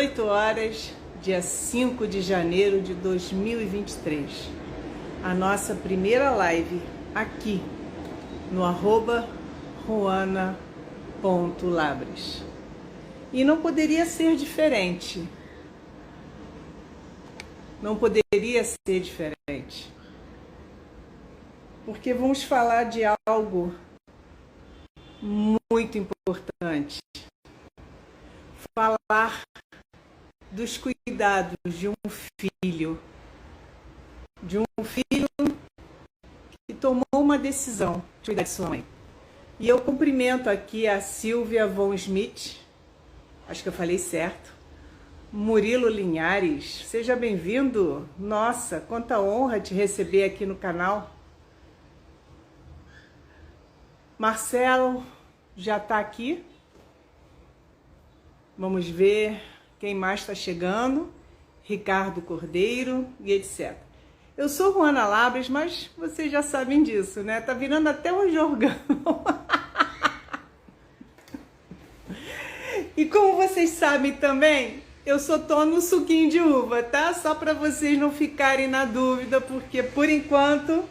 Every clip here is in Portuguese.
18 horas, dia 5 de janeiro de 2023. A nossa primeira live aqui no @ruana.labres. E não poderia ser diferente. Não poderia ser diferente. Porque vamos falar de algo muito importante. Falar dos cuidados de um filho que tomou uma decisão de cuidar de sua mãe. E eu cumprimento aqui a Silvia von Schmidt, acho que eu falei certo, Murilo Linhares, seja bem-vindo. Nossa, quanta honra te receber aqui no canal. Marcelo já está aqui. Vamos ver quem mais está chegando. Ricardo Cordeiro e etc. Eu sou Ruana Labres, mas vocês já sabem disso, né? Tá virando até um jorgão. E como vocês sabem também, eu só tomo suquinho de uva, tá? Só para vocês não ficarem na dúvida, porque por enquanto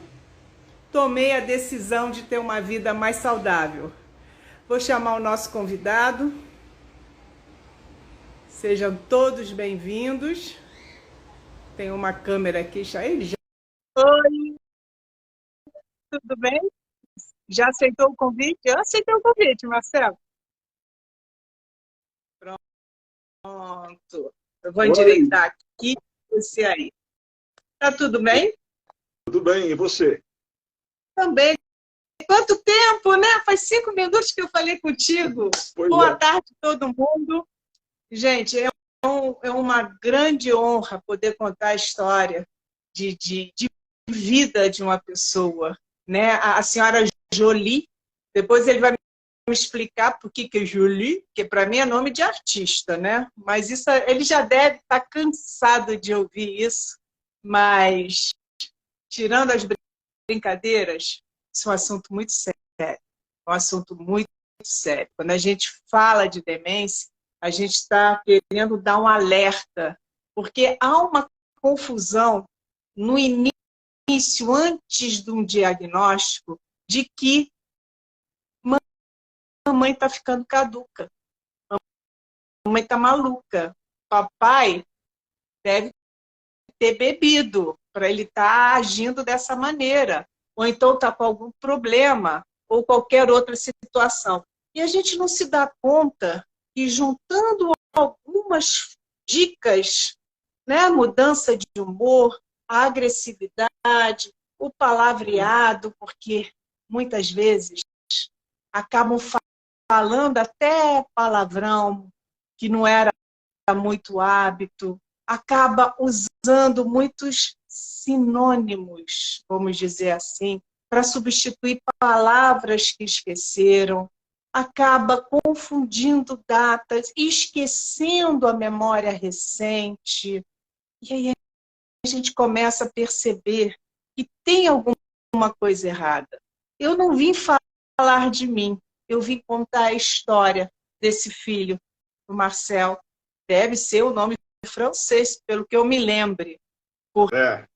tomei a decisão de ter uma vida mais saudável. Vou chamar o nosso convidado. Sejam todos bem-vindos. Tem uma câmera aqui, ele já... Oi, tudo bem? Já aceitou o convite? Eu aceitei o convite, Marcelo. Pronto. Eu vou endireitar aqui, você aí. Tá tudo bem? Tudo bem, e você? Também. Quanto tempo, né? Faz 5 minutos que eu falei contigo. Pois Boa tarde a todo mundo. Gente, é uma grande honra poder contar a história de vida de uma pessoa, né? A senhora Jolie, depois ele vai me explicar por que é Jolie, porque para mim é nome de artista, né? Mas isso, ele já deve estar cansado de ouvir isso, mas tirando as brincadeiras, isso é um assunto muito sério, um assunto muito sério. Quando a gente fala de demência, a gente está querendo dar um alerta, porque há uma confusão no início, antes de um diagnóstico, de que mamãe está ficando caduca, mamãe está maluca, papai deve ter bebido para ele estar agindo dessa maneira, ou então está com algum problema, ou qualquer outra situação. E a gente não se dá conta e juntando algumas dicas, né, mudança de humor, a agressividade, o palavreado, porque muitas vezes acabam falando até palavrão que não era muito hábito, acaba usando muitos sinônimos, vamos dizer assim, para substituir palavras que esqueceram, acaba confundindo datas, esquecendo a memória recente. E aí a gente começa a perceber que tem alguma coisa errada. Eu não vim falar de mim, eu vim contar a história desse filho, do Marcel. Deve ser o nome francês, pelo que eu me lembre. Porque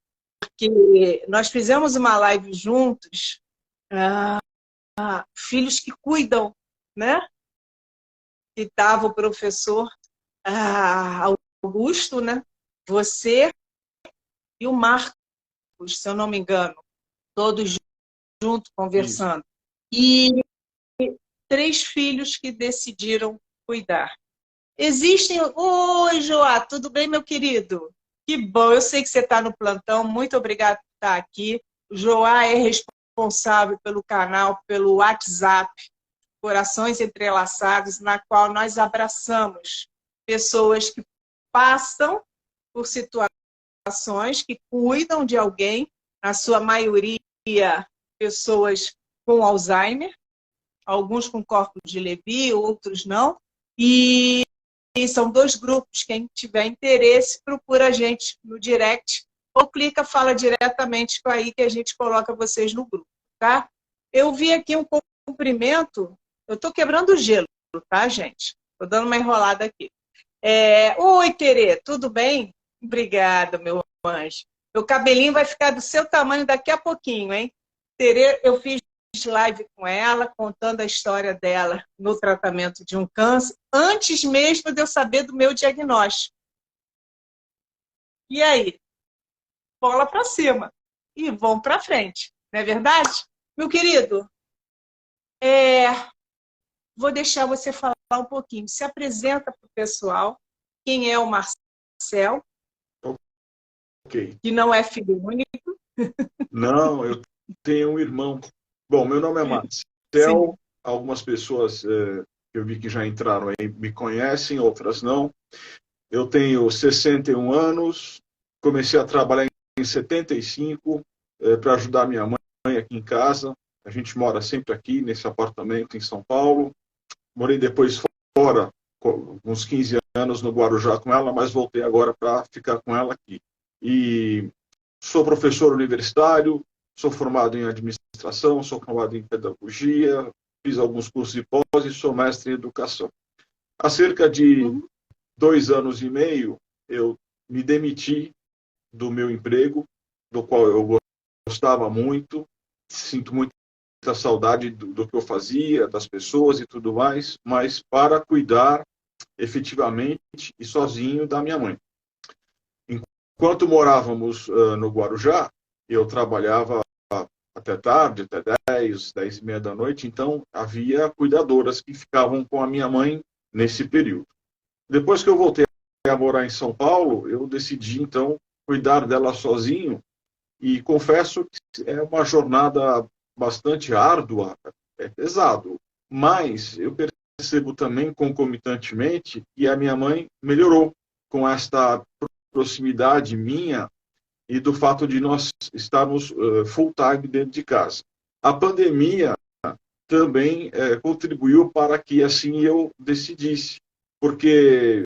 nós fizemos uma live juntos, filhos que cuidam, né? Que estava o professor Augusto, né? Você e o Marcos, se eu não me engano, todos juntos conversando. E 3 filhos que decidiram cuidar. Existem... Oi, Joá, tudo bem, meu querido? Que bom, eu sei que você está no plantão, muito obrigada por estar aqui. O Joá é responsável pelo canal, pelo WhatsApp, Corações Entrelaçados, na qual nós abraçamos pessoas que passam por situações, que cuidam de alguém, na sua maioria pessoas com Alzheimer, alguns com corpos de Lewy, outros não, e são 2 grupos. Quem tiver interesse, procura a gente no direct, ou clica, fala diretamente com aí que a gente coloca vocês no grupo, tá? Eu vi aqui um cumprimento. Eu estou quebrando o gelo, tá, gente? Estou dando uma enrolada aqui. Oi, Terê, tudo bem? Obrigada, meu anjo. Meu cabelinho vai ficar do seu tamanho daqui a pouquinho, hein? Terê, eu fiz live com ela, contando a história dela no tratamento de um câncer, antes mesmo de eu saber do meu diagnóstico. E aí? Bola para cima. E vão para frente, não é verdade? Meu querido, vou deixar você falar um pouquinho. Se apresenta para o pessoal. Quem é o Marcel, Ok. que não é filho único. Não, eu tenho um irmão. Bom, meu nome é Sim. Marcel. Algumas pessoas que eu vi que já entraram aí me conhecem, outras não. Eu tenho 61 anos. Comecei a trabalhar em 75 para ajudar minha mãe aqui em casa. A gente mora sempre aqui, nesse apartamento em São Paulo. Morei depois fora, uns 15 anos no Guarujá com ela, mas voltei agora para ficar com ela aqui. E sou professor universitário, sou formado em administração, sou formado em pedagogia, fiz alguns cursos de pós e sou mestre em educação. Há cerca de Uhum. 2 anos e meio, eu me demiti do meu emprego, do qual eu gostava muito, sinto muita saudade do que eu fazia, das pessoas e tudo mais, mas para cuidar efetivamente e sozinho da minha mãe. Enquanto morávamos no Guarujá, eu trabalhava até tarde, até 10 e meia da noite, então havia cuidadoras que ficavam com a minha mãe nesse período. Depois que eu voltei a morar em São Paulo, eu decidi então cuidar dela sozinho e confesso que é uma jornada bastante árdua, é pesado, mas eu percebo também concomitantemente que a minha mãe melhorou com esta proximidade minha e do fato de nós estarmos full time dentro de casa. A pandemia também contribuiu para que assim eu decidisse, porque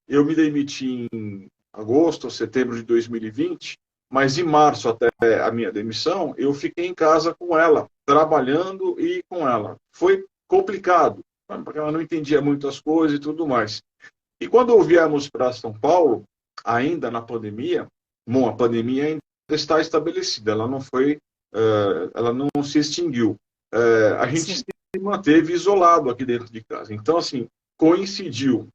eu me demiti em agosto, setembro de 2020, mas em março até a minha demissão, eu fiquei em casa com ela, trabalhando e com ela. Foi complicado, porque ela não entendia muitas coisas e tudo mais. E quando viemos para São Paulo, ainda na pandemia, bom, a pandemia ainda está estabelecida, ela não foi, ela não se extinguiu. A gente Sim. se manteve isolado aqui dentro de casa. Então, assim, coincidiu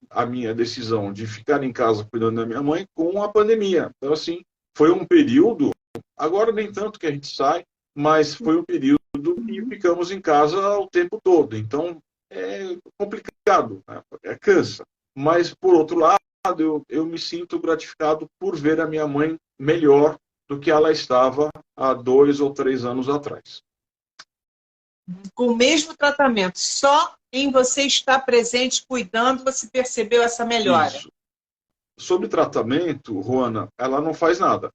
a minha decisão de ficar em casa cuidando da minha mãe com a pandemia. Então, assim, foi um período, agora nem tanto que a gente sai, mas foi um período que ficamos em casa o tempo todo. Então, é complicado, né? Cansa. Mas, por outro lado, eu me sinto gratificado por ver a minha mãe melhor do que ela estava há 2 ou 3 anos atrás. Com o mesmo tratamento, só em você estar presente, cuidando, você percebeu essa melhora. Isso. Sobre tratamento, Juana, ela não faz nada.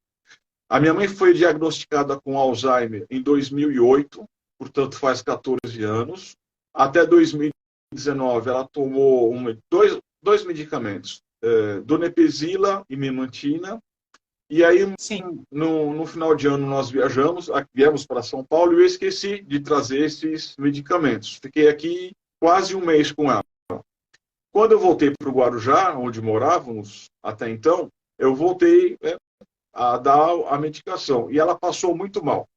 A minha mãe foi diagnosticada com Alzheimer em 2008, portanto faz 14 anos. Até 2019 ela tomou dois medicamentos, donepezila e memantina. E aí, Sim. no final de ano, nós viemos para São Paulo e eu esqueci de trazer esses medicamentos. Fiquei aqui quase um mês com ela. Quando eu voltei para o Guarujá, onde morávamos até então, eu voltei a dar a medicação. E ela passou muito mal.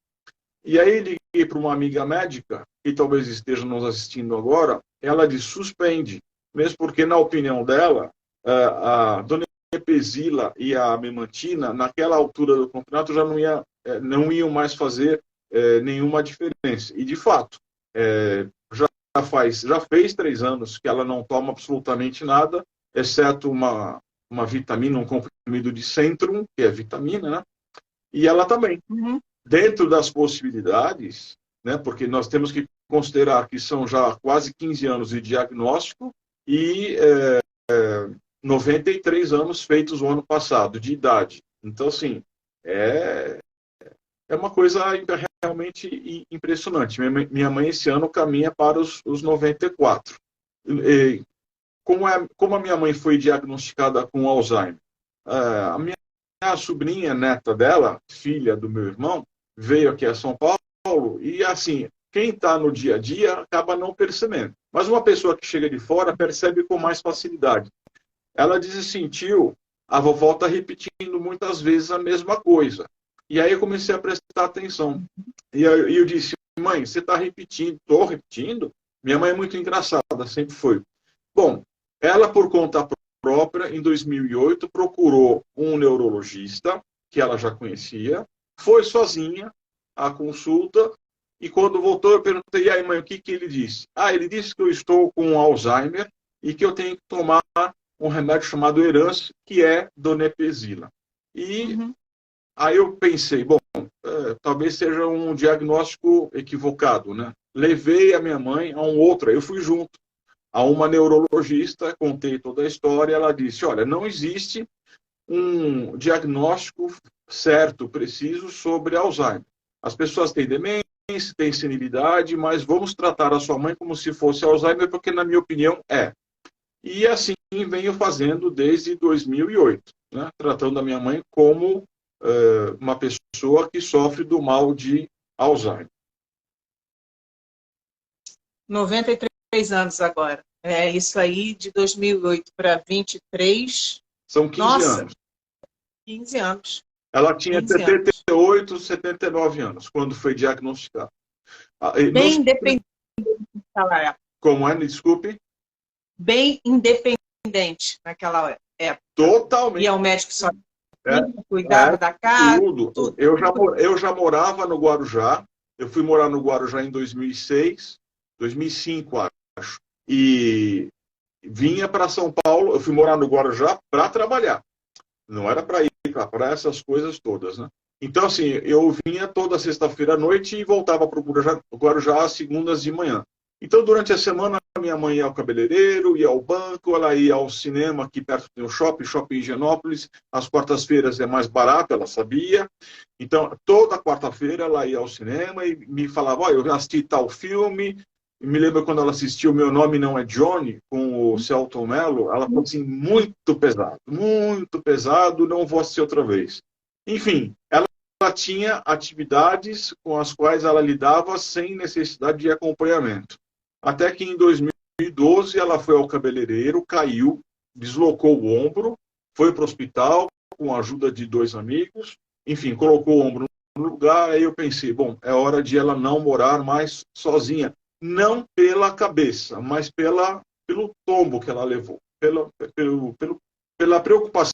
E aí liguei para uma amiga médica, que talvez esteja nos assistindo agora, ela disse, suspende. Mesmo porque, na opinião dela, a donepezila e a memantina, naquela altura do campeonato, já não iam mais fazer nenhuma diferença. E, de fato, já fez 3 anos que ela não toma absolutamente nada, exceto uma vitamina, um comprimido de Centrum, que é vitamina, né? E ela também. Uhum. Dentro das possibilidades, né, porque nós temos que considerar que são já quase 15 anos de diagnóstico e 93 anos feitos o ano passado, de idade. Então, assim, é uma coisa realmente impressionante. Minha mãe, esse ano, caminha para os 94. E, como a minha mãe foi diagnosticada com Alzheimer, a minha sobrinha, neta dela, filha do meu irmão, veio aqui a São Paulo e, assim, quem está no dia a dia acaba não percebendo. Mas uma pessoa que chega de fora percebe com mais facilidade. Ela disse assim, tio, a vovó está repetindo muitas vezes a mesma coisa. E aí eu comecei a prestar atenção. E eu disse, mãe, você está repetindo? Estou repetindo? Minha mãe é muito engraçada, sempre foi. Bom, ela, por conta própria, em 2008, procurou um neurologista, que ela já conhecia, foi sozinha à consulta, e quando voltou, eu perguntei, e aí, mãe, o que, que ele disse? Ah, ele disse que eu estou com Alzheimer e que eu tenho que tomar um remédio chamado Erance, que é donepezila. E aí eu pensei, bom, talvez seja um diagnóstico equivocado, né? Levei a minha mãe a um outro, eu fui junto a uma neurologista, contei toda a história, ela disse, olha, não existe um diagnóstico certo, preciso sobre Alzheimer. As pessoas têm demência, têm senilidade, mas vamos tratar a sua mãe como se fosse Alzheimer, porque na minha opinião é. E assim venho fazendo desde 2008, né? Tratando a minha mãe como uma pessoa que sofre do mal de Alzheimer. 93 anos agora. É isso aí, de 2008 para 23. São 15 Nossa, anos. 15 anos. Ela tinha 15 anos. 78, 79 anos, quando foi diagnosticada. Bem independente naquela época. Como é? Me desculpe. Bem independente naquela época. Totalmente. Ia ao médico só, cuidava da casa. Tudo. Eu já morava no Guarujá. Eu fui morar no Guarujá em 2006, 2005, acho. E vinha para São Paulo. Eu fui morar no Guarujá para trabalhar. Não era para ir para essas coisas todas, né? Então, assim, eu vinha toda sexta-feira à noite e voltava para o Guarujá às segundas de manhã. Então, durante a semana, minha mãe ia ao cabeleireiro, ia ao banco, ela ia ao cinema, aqui perto tem o shopping Higienópolis. Às quartas-feiras é mais barato, ela sabia. Então, toda quarta-feira ela ia ao cinema e me falava, olha, eu assisti tal filme. E me lembro quando ela assistiu Meu Nome Não é Johnny, com o Celton Mello, ela falou assim, muito pesado, não vou assistir outra vez. Enfim, ela tinha atividades com as quais ela lidava sem necessidade de acompanhamento. Até que em 2012 ela foi ao cabeleireiro, caiu, deslocou o ombro, foi para o hospital com a ajuda de 2 amigos, enfim, colocou o ombro no lugar, aí eu pensei, bom, é hora de ela não morar mais sozinha. Não pela cabeça, mas pelo tombo que ela levou, pela preocupação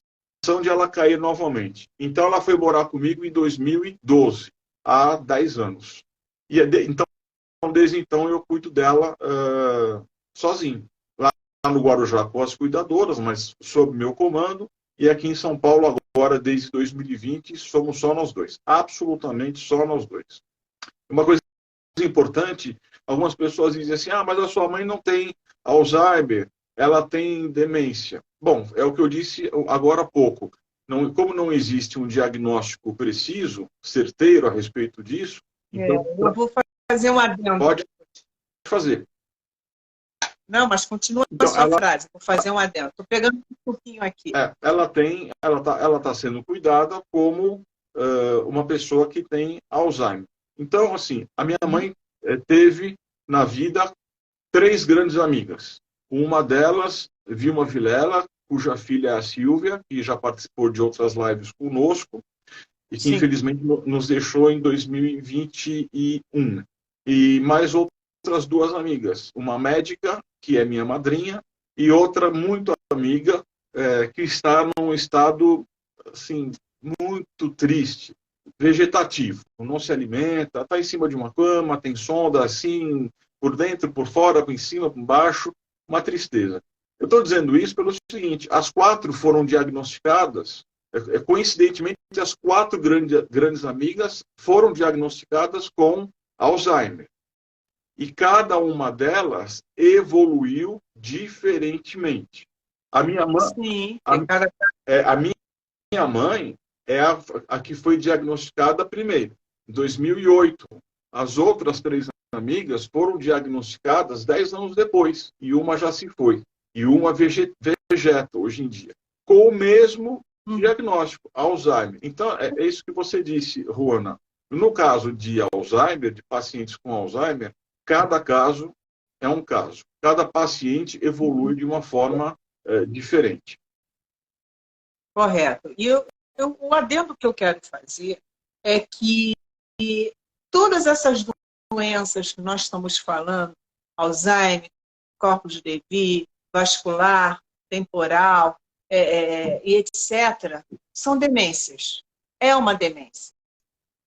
de ela cair novamente. Então, ela foi morar comigo em 2012, há 10 anos. E então, desde então, eu cuido dela sozinho. Lá no Guarujá com as cuidadoras, mas sob meu comando. E aqui em São Paulo, agora, desde 2020, somos só nós dois. Absolutamente só nós dois. Uma coisa importante, algumas pessoas dizem assim, mas a sua mãe não tem Alzheimer, ela tem demência. Bom, é o que eu disse agora há pouco. Como não existe um diagnóstico preciso, certeiro a respeito disso, então, eu vou fazer um adendo. Pode fazer. Não, mas continua então, a sua frase, vou fazer um adendo. Estou pegando um pouquinho aqui. Ela tá sendo cuidada como uma pessoa que tem Alzheimer. Então, assim, a minha mãe teve na vida 3 grandes amigas. Uma delas, Vilma Vilela, cuja filha é a Silvia, que já participou de outras lives conosco, e que Sim. infelizmente nos deixou em 2021. E mais outras 2 amigas, uma médica, que é minha madrinha, e outra muito amiga, que está num estado assim, muito triste, vegetativo, não se alimenta, está em cima de uma cama, tem sonda assim, por dentro, por fora, por cima, por baixo, uma tristeza. Eu estou dizendo isso pelo seguinte, as 4 foram diagnosticadas, coincidentemente, as 4 grandes amigas foram diagnosticadas com Alzheimer. E cada uma delas evoluiu diferentemente. A minha mãe, Sim, a minha mãe é a que foi diagnosticada primeiro, em 2008. As outras 3 amigas foram diagnosticadas 10 anos depois, e uma já se foi. E uma vegeta hoje em dia, com o mesmo diagnóstico, Alzheimer. Então, é isso que você disse, Ruana. No caso de Alzheimer, de pacientes com Alzheimer, cada caso é um caso. Cada paciente evolui de uma forma diferente. Correto. E o adendo que eu quero fazer é que todas essas doenças que nós estamos falando, Alzheimer, corpos de Levy, vascular, temporal, e etc., são demências. É uma demência.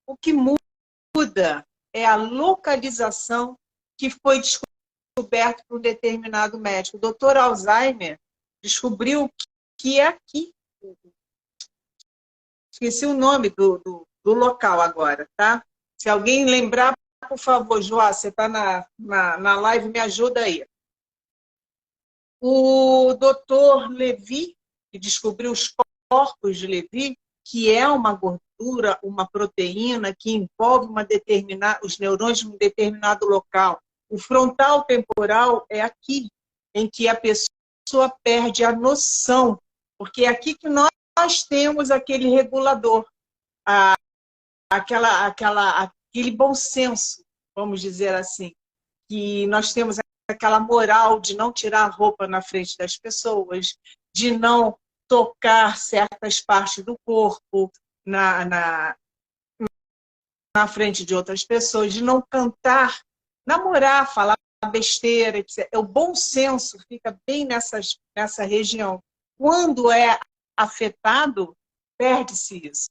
O que muda é a localização que foi descoberto por um determinado médico. O doutor Alzheimer descobriu que é aqui. Esqueci o nome do local agora, tá? Se alguém lembrar, por favor, Joá, você está na live, me ajuda aí. O doutor Levy, que descobriu os corpos de Levy, que é uma gordura, uma proteína que envolve os neurônios de um determinado local. O frontal temporal é aqui, em que a pessoa perde a noção, porque é aqui que nós temos aquele regulador, aquele bom senso, vamos dizer assim, que nós temos aquela moral de não tirar a roupa na frente das pessoas, de não tocar certas partes do corpo na frente de outras pessoas, de não cantar, namorar, falar besteira, etc. O bom senso fica bem nessa região. Quando é afetado, perde-se isso.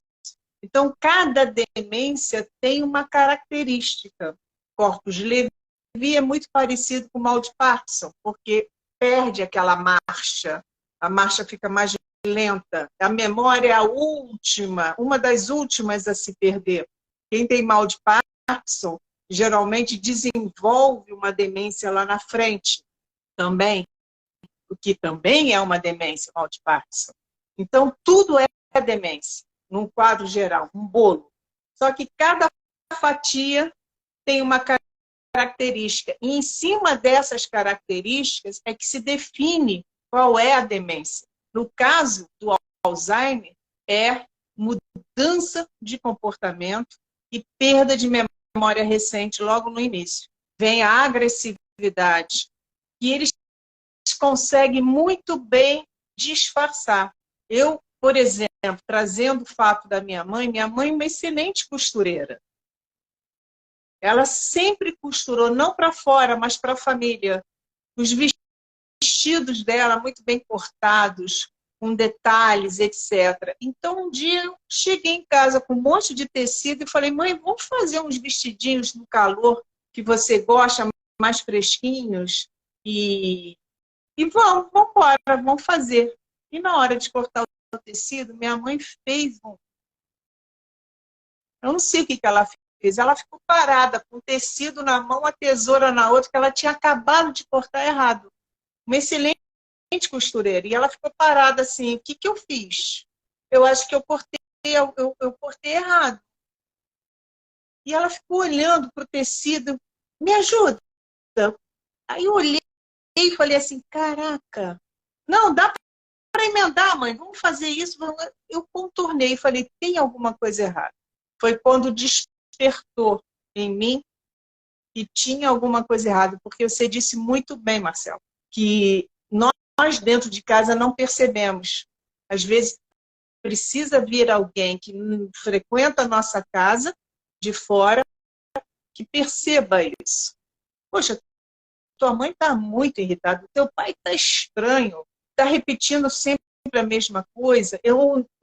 Então, cada demência tem uma característica. Corpos de Levy é muito parecido com o mal de Parkinson, porque perde aquela marcha, a marcha fica mais lenta, a memória é a última, uma das últimas a se perder. Quem tem mal de Parkinson geralmente desenvolve uma demência lá na frente também, o que também é uma demência, mal de Parkinson. Então, tudo é demência, num quadro geral, um bolo. Só que cada fatia tem uma característica. E em cima dessas características é que se define qual é a demência. No caso do Alzheimer, é mudança de comportamento e perda de memória recente logo no início. Vem a agressividade, que eles conseguem muito bem disfarçar. Eu, por exemplo, trazendo o fato da minha mãe é uma excelente costureira. Ela sempre costurou, não para fora, mas para a família. Os vestidos dela muito bem cortados, com detalhes, etc. Então, um dia eu cheguei em casa com um monte de tecido e falei, mãe, vamos fazer uns vestidinhos no calor que você gosta, mais fresquinhos, e vamos embora, vamos fazer. E na hora de cortar o tecido, minha mãe fez eu não sei o que ela fez. Ela ficou parada, com o tecido na mão, a tesoura na outra, que ela tinha acabado de cortar errado. Uma excelente costureira. E ela ficou parada assim, o que eu fiz? Eu acho que eu cortei errado. E ela ficou olhando para o tecido, me ajuda. Aí eu olhei e falei assim, caraca, não, dá para emendar, mãe, vamos fazer isso. Eu contornei e falei, tem alguma coisa errada. Foi quando despertou em mim que tinha alguma coisa errada, porque você disse muito bem, Marcelo, que nós dentro de casa não percebemos. Às vezes precisa vir alguém que frequenta a nossa casa de fora que perceba isso. Poxa, tua mãe está muito irritada, teu pai está estranho, está repetindo sempre a mesma coisa.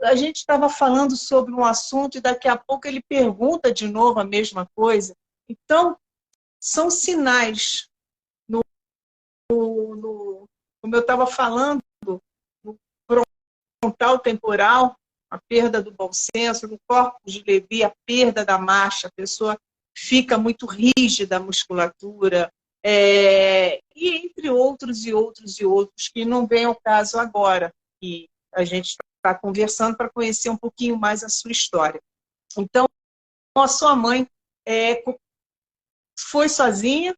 A gente estava falando sobre um assunto e daqui a pouco ele pergunta de novo a mesma coisa. Então, são sinais. Como eu estava falando, no frontal temporal, a perda do bom senso, no corpo de Levy, a perda da marcha, a pessoa fica muito rígida a musculatura, e entre outros e outros e outros, que não vem ao caso agora, que a gente está conversando para conhecer um pouquinho mais a sua história. Então, a sua mãe foi sozinha,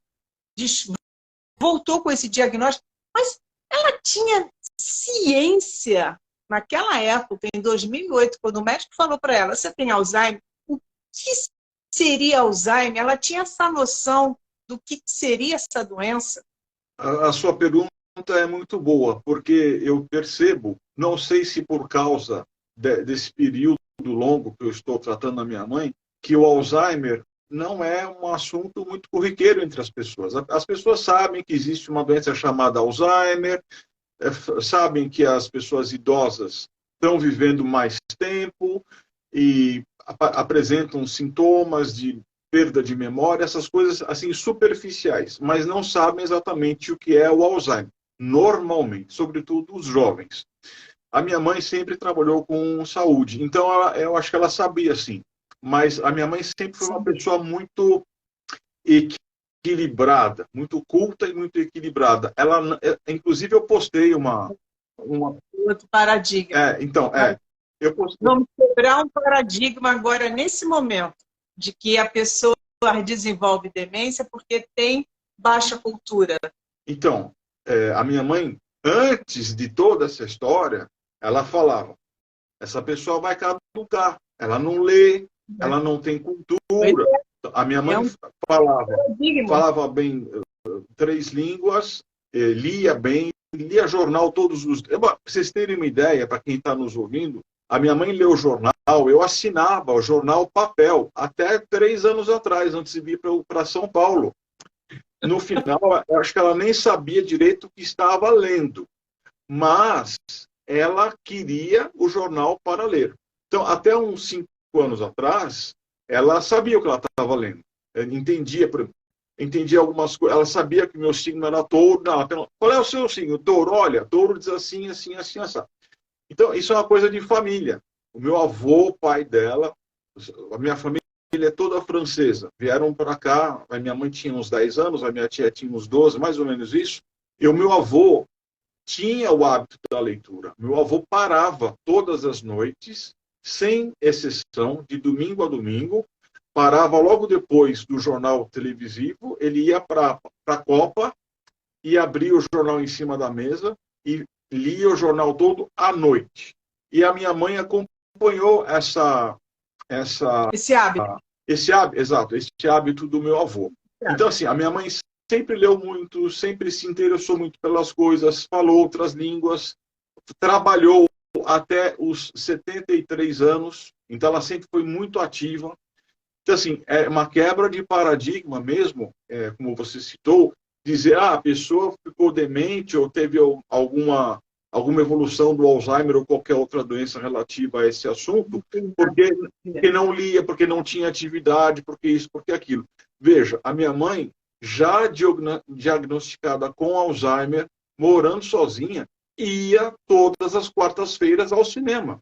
voltou com esse diagnóstico, mas ela tinha ciência naquela época, em 2008, quando o médico falou para ela, você tem Alzheimer? O que seria Alzheimer? Ela tinha essa noção do que seria essa doença? A sua pergunta é muito boa, porque eu percebo não sei se por causa desse período longo que eu estou tratando a minha mãe, que o Alzheimer não é um assunto muito corriqueiro entre as pessoas. As pessoas sabem que existe uma doença chamada Alzheimer, sabem que as pessoas idosas estão vivendo mais tempo e apresentam sintomas de perda de memória, essas coisas assim superficiais, mas não sabem exatamente o que é o Alzheimer, normalmente, sobretudo os jovens. A minha mãe sempre trabalhou com saúde, então eu acho que ela sabia, sim. Mas a minha mãe sempre foi uma pessoa muito equilibrada, muito culta e muito equilibrada. Ela, inclusive, eu postei uma outro paradigma. Eu postei. Vamos quebrar um paradigma agora, nesse momento, de que a pessoa desenvolve demência porque tem baixa cultura. Então, a minha mãe, antes de toda essa história, ela falava, essa pessoa vai caducar, ela não lê, ela não tem cultura. A minha mãe falava bem 3 línguas, lia bem, lia jornal todos os dias. Para vocês terem uma ideia, para quem está nos ouvindo, a minha mãe leu o jornal, eu assinava o jornal papel, até 3 anos atrás, antes de vir para São Paulo. No final, eu acho que ela nem sabia direito o que estava lendo, mas ela queria o jornal para ler. Então, até uns 5 anos atrás, ela sabia o que ela estava lendo. Entendia algumas coisas. Ela sabia que meu signo era touro. Não, qual é o seu signo? Touro. Olha, touro diz assim, assim, assim, assim. Então, isso é uma coisa de família. O meu avô, pai dela, a minha família é toda francesa. Vieram para cá, a minha mãe tinha uns 10 anos, a minha tia tinha uns 12, mais ou menos isso. E o meu avô tinha o hábito da leitura. Meu avô parava todas as noites, sem exceção, de domingo a domingo, parava logo depois do jornal televisivo, ele ia para a Copa e abria o jornal em cima da mesa e lia o jornal todo à noite. E a minha mãe acompanhou esse hábito. Esse hábito do meu avô. Então, assim, a minha mãe sempre leu muito, sempre se interessou muito pelas coisas, falou outras línguas, trabalhou até os 73 anos, então ela sempre foi muito ativa. Então, assim, é uma quebra de paradigma mesmo, como você citou, dizer, a pessoa ficou demente ou teve alguma evolução do Alzheimer ou qualquer outra doença relativa a esse assunto, porque não lia, porque não tinha atividade, porque isso, porque aquilo. Veja, a minha mãe, já diagnosticada com Alzheimer, morando sozinha, ia todas as quartas-feiras ao cinema.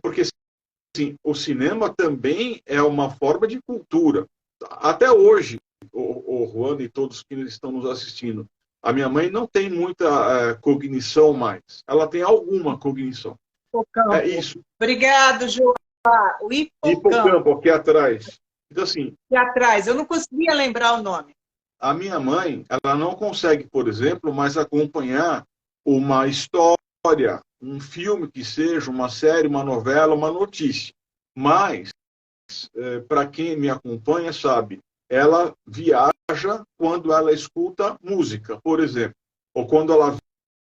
Porque assim, o cinema também é uma forma de cultura. Até hoje, o Juan e todos que estão nos assistindo, a minha mãe não tem muita cognição mais. Ela tem alguma cognição. Hipocampo. É isso. Obrigado, João. O hipocampo, aqui atrás. Então, assim, aqui atrás. Eu não conseguia lembrar o nome. A minha mãe, ela não consegue, por exemplo, mais acompanhar uma história, um filme que seja, uma série, uma novela, uma notícia. Mas, para quem me acompanha, sabe, ela viaja quando ela escuta música, por exemplo, ou quando ela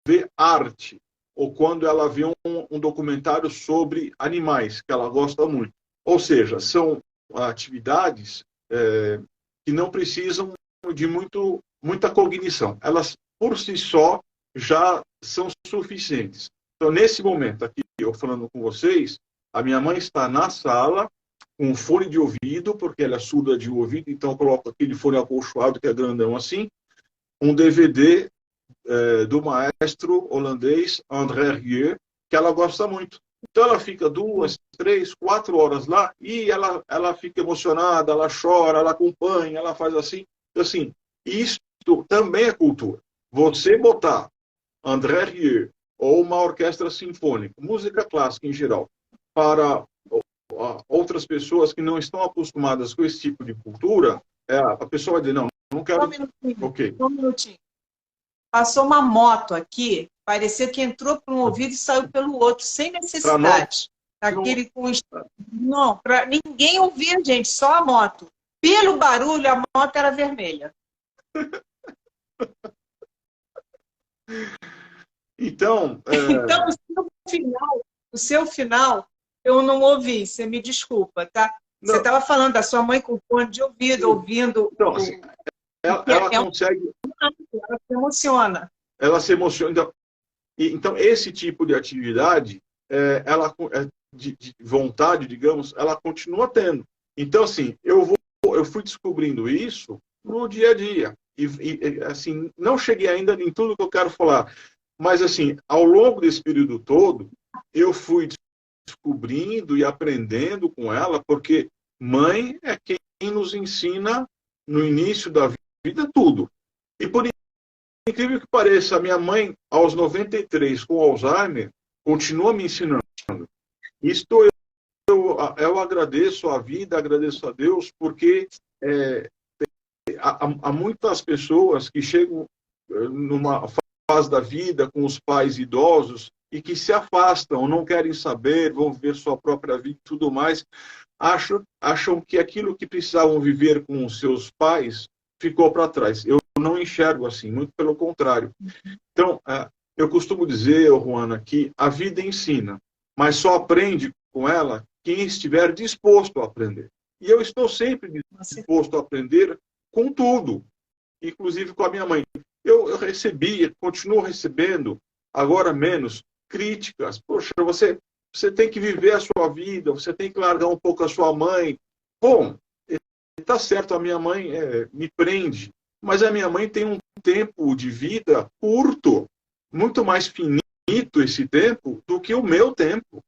vê arte, ou quando ela vê um documentário sobre animais, que ela gosta muito. Ou seja, são atividades que não precisam de muita cognição. Elas, por si só, já são suficientes. Então, nesse momento aqui, eu falando com vocês, a minha mãe está na sala com um fone de ouvido, porque ela é surda de ouvido, então eu coloco aquele fone acolchoado que é grandão assim, um DVD do maestro holandês André Rieu, que ela gosta muito. Então ela fica 2, 3, 4 horas lá e ela fica emocionada, ela chora, ela acompanha, ela faz assim. Então, assim, isso também é cultura. Você botar André Rieu ou uma orquestra sinfônica, música clássica em geral, para outras pessoas que não estão acostumadas com esse tipo de cultura, a pessoa vai dizer, não quero... Só um minutinho. Okay. Só um minutinho. Passou uma moto aqui, parecia que entrou por um ouvido e saiu pelo outro, sem necessidade. Aquele com... Não, para ninguém ouvir a gente, só a moto. Pelo barulho, a moto era vermelha. Então, Então, final, o seu final, eu não ouvi, você me desculpa, tá? Você estava falando da sua mãe com fone de ouvido, ouvindo. Então, assim, ela consegue. Ela se emociona. Ela se emociona. Então, esse tipo de atividade, de vontade, digamos, ela continua tendo. Então, assim, eu fui descobrindo isso no dia a dia. Assim, não cheguei ainda em tudo que eu quero falar. Mas, assim, ao longo desse período todo, eu fui descobrindo e aprendendo com ela, porque mãe é quem nos ensina no início da vida tudo. E por incrível que pareça, a minha mãe, aos 93, com Alzheimer, continua me ensinando. Isto eu agradeço a vida, agradeço a Deus, porque há muitas pessoas que chegam numa fase da vida com os pais idosos e que se afastam, não querem saber, vão viver sua própria vida e tudo mais, acham que aquilo que precisavam viver com os seus pais ficou para trás. Eu não enxergo assim, muito pelo contrário. Então, eu costumo dizer, Juana, que a vida ensina, mas só aprende com ela quem estiver disposto a aprender. E eu estou sempre disposto a aprender com tudo, inclusive com a minha mãe. Eu recebi, continuo recebendo, agora menos, críticas. Poxa, você tem que viver a sua vida, você tem que largar um pouco a sua mãe. Bom, está certo, a minha mãe me prende, mas a minha mãe tem um tempo de vida curto, muito mais finito esse tempo do que o meu tempo.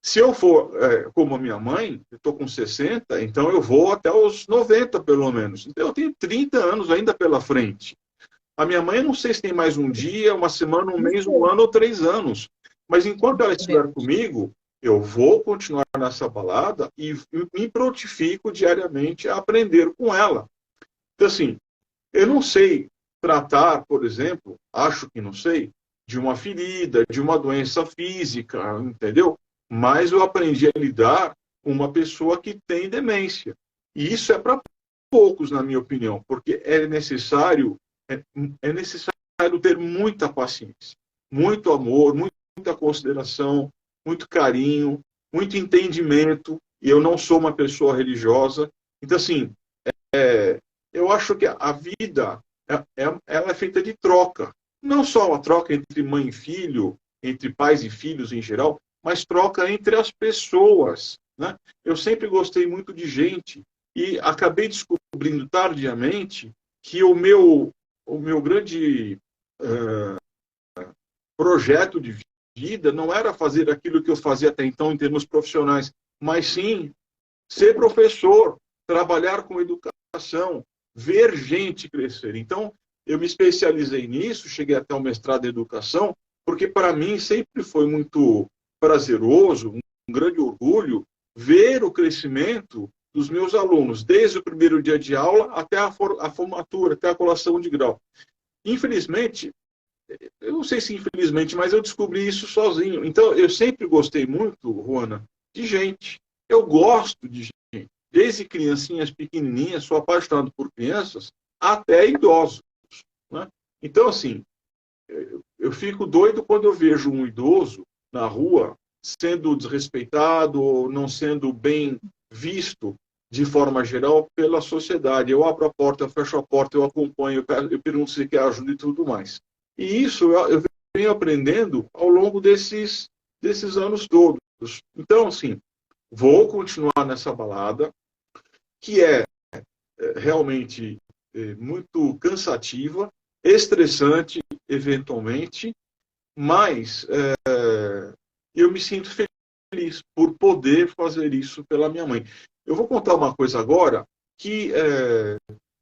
Se eu for como a minha mãe, eu estou com 60, então eu vou até os 90, pelo menos. Então eu tenho 30 anos ainda pela frente. A minha mãe, não sei se tem mais um dia, uma semana, um mês, um ano ou 3 anos. Mas enquanto ela estiver comigo, eu vou continuar nessa balada e me prontifico diariamente a aprender com ela. Então, assim, eu não sei tratar, por exemplo, acho que não sei, de uma ferida, de uma doença física, entendeu? Mas eu aprendi a lidar com uma pessoa que tem demência. E isso é para poucos, na minha opinião, porque é necessário ter muita paciência, muito amor, muita consideração, muito carinho, muito entendimento. E eu não sou uma pessoa religiosa. Então, assim, eu acho que a vida ela é feita de troca. Não só uma troca entre mãe e filho, entre pais e filhos em geral, mas troca entre as pessoas. Né? Eu sempre gostei muito de gente e acabei descobrindo tardiamente que o meu grande projeto de vida não era fazer aquilo que eu fazia até então em termos profissionais, mas sim ser professor, trabalhar com educação, ver gente crescer. Então, eu me especializei nisso, cheguei até o mestrado em educação, porque para mim sempre foi muito prazeroso, um grande orgulho, ver o crescimento dos meus alunos, desde o primeiro dia de aula até a formatura, até a colação de grau. Infelizmente, eu não sei se infelizmente, mas eu descobri isso sozinho. Então, eu sempre gostei muito, Juana, de gente. Eu gosto de gente. Desde criancinhas pequenininhas, sou apaixonado por crianças, até idosos. Né? Então, assim, eu fico doido quando eu vejo um idoso na rua sendo desrespeitado ou não sendo bem visto de forma geral pela sociedade. Eu abro a porta, eu fecho a porta, eu acompanho, eu pergunto se quer ajuda e tudo mais. E isso eu venho aprendendo ao longo desses anos todos. Então, assim, vou continuar nessa balada, que é realmente muito cansativa, estressante, eventualmente, mas eu me sinto feliz por poder fazer isso pela minha mãe. Eu vou contar uma coisa agora que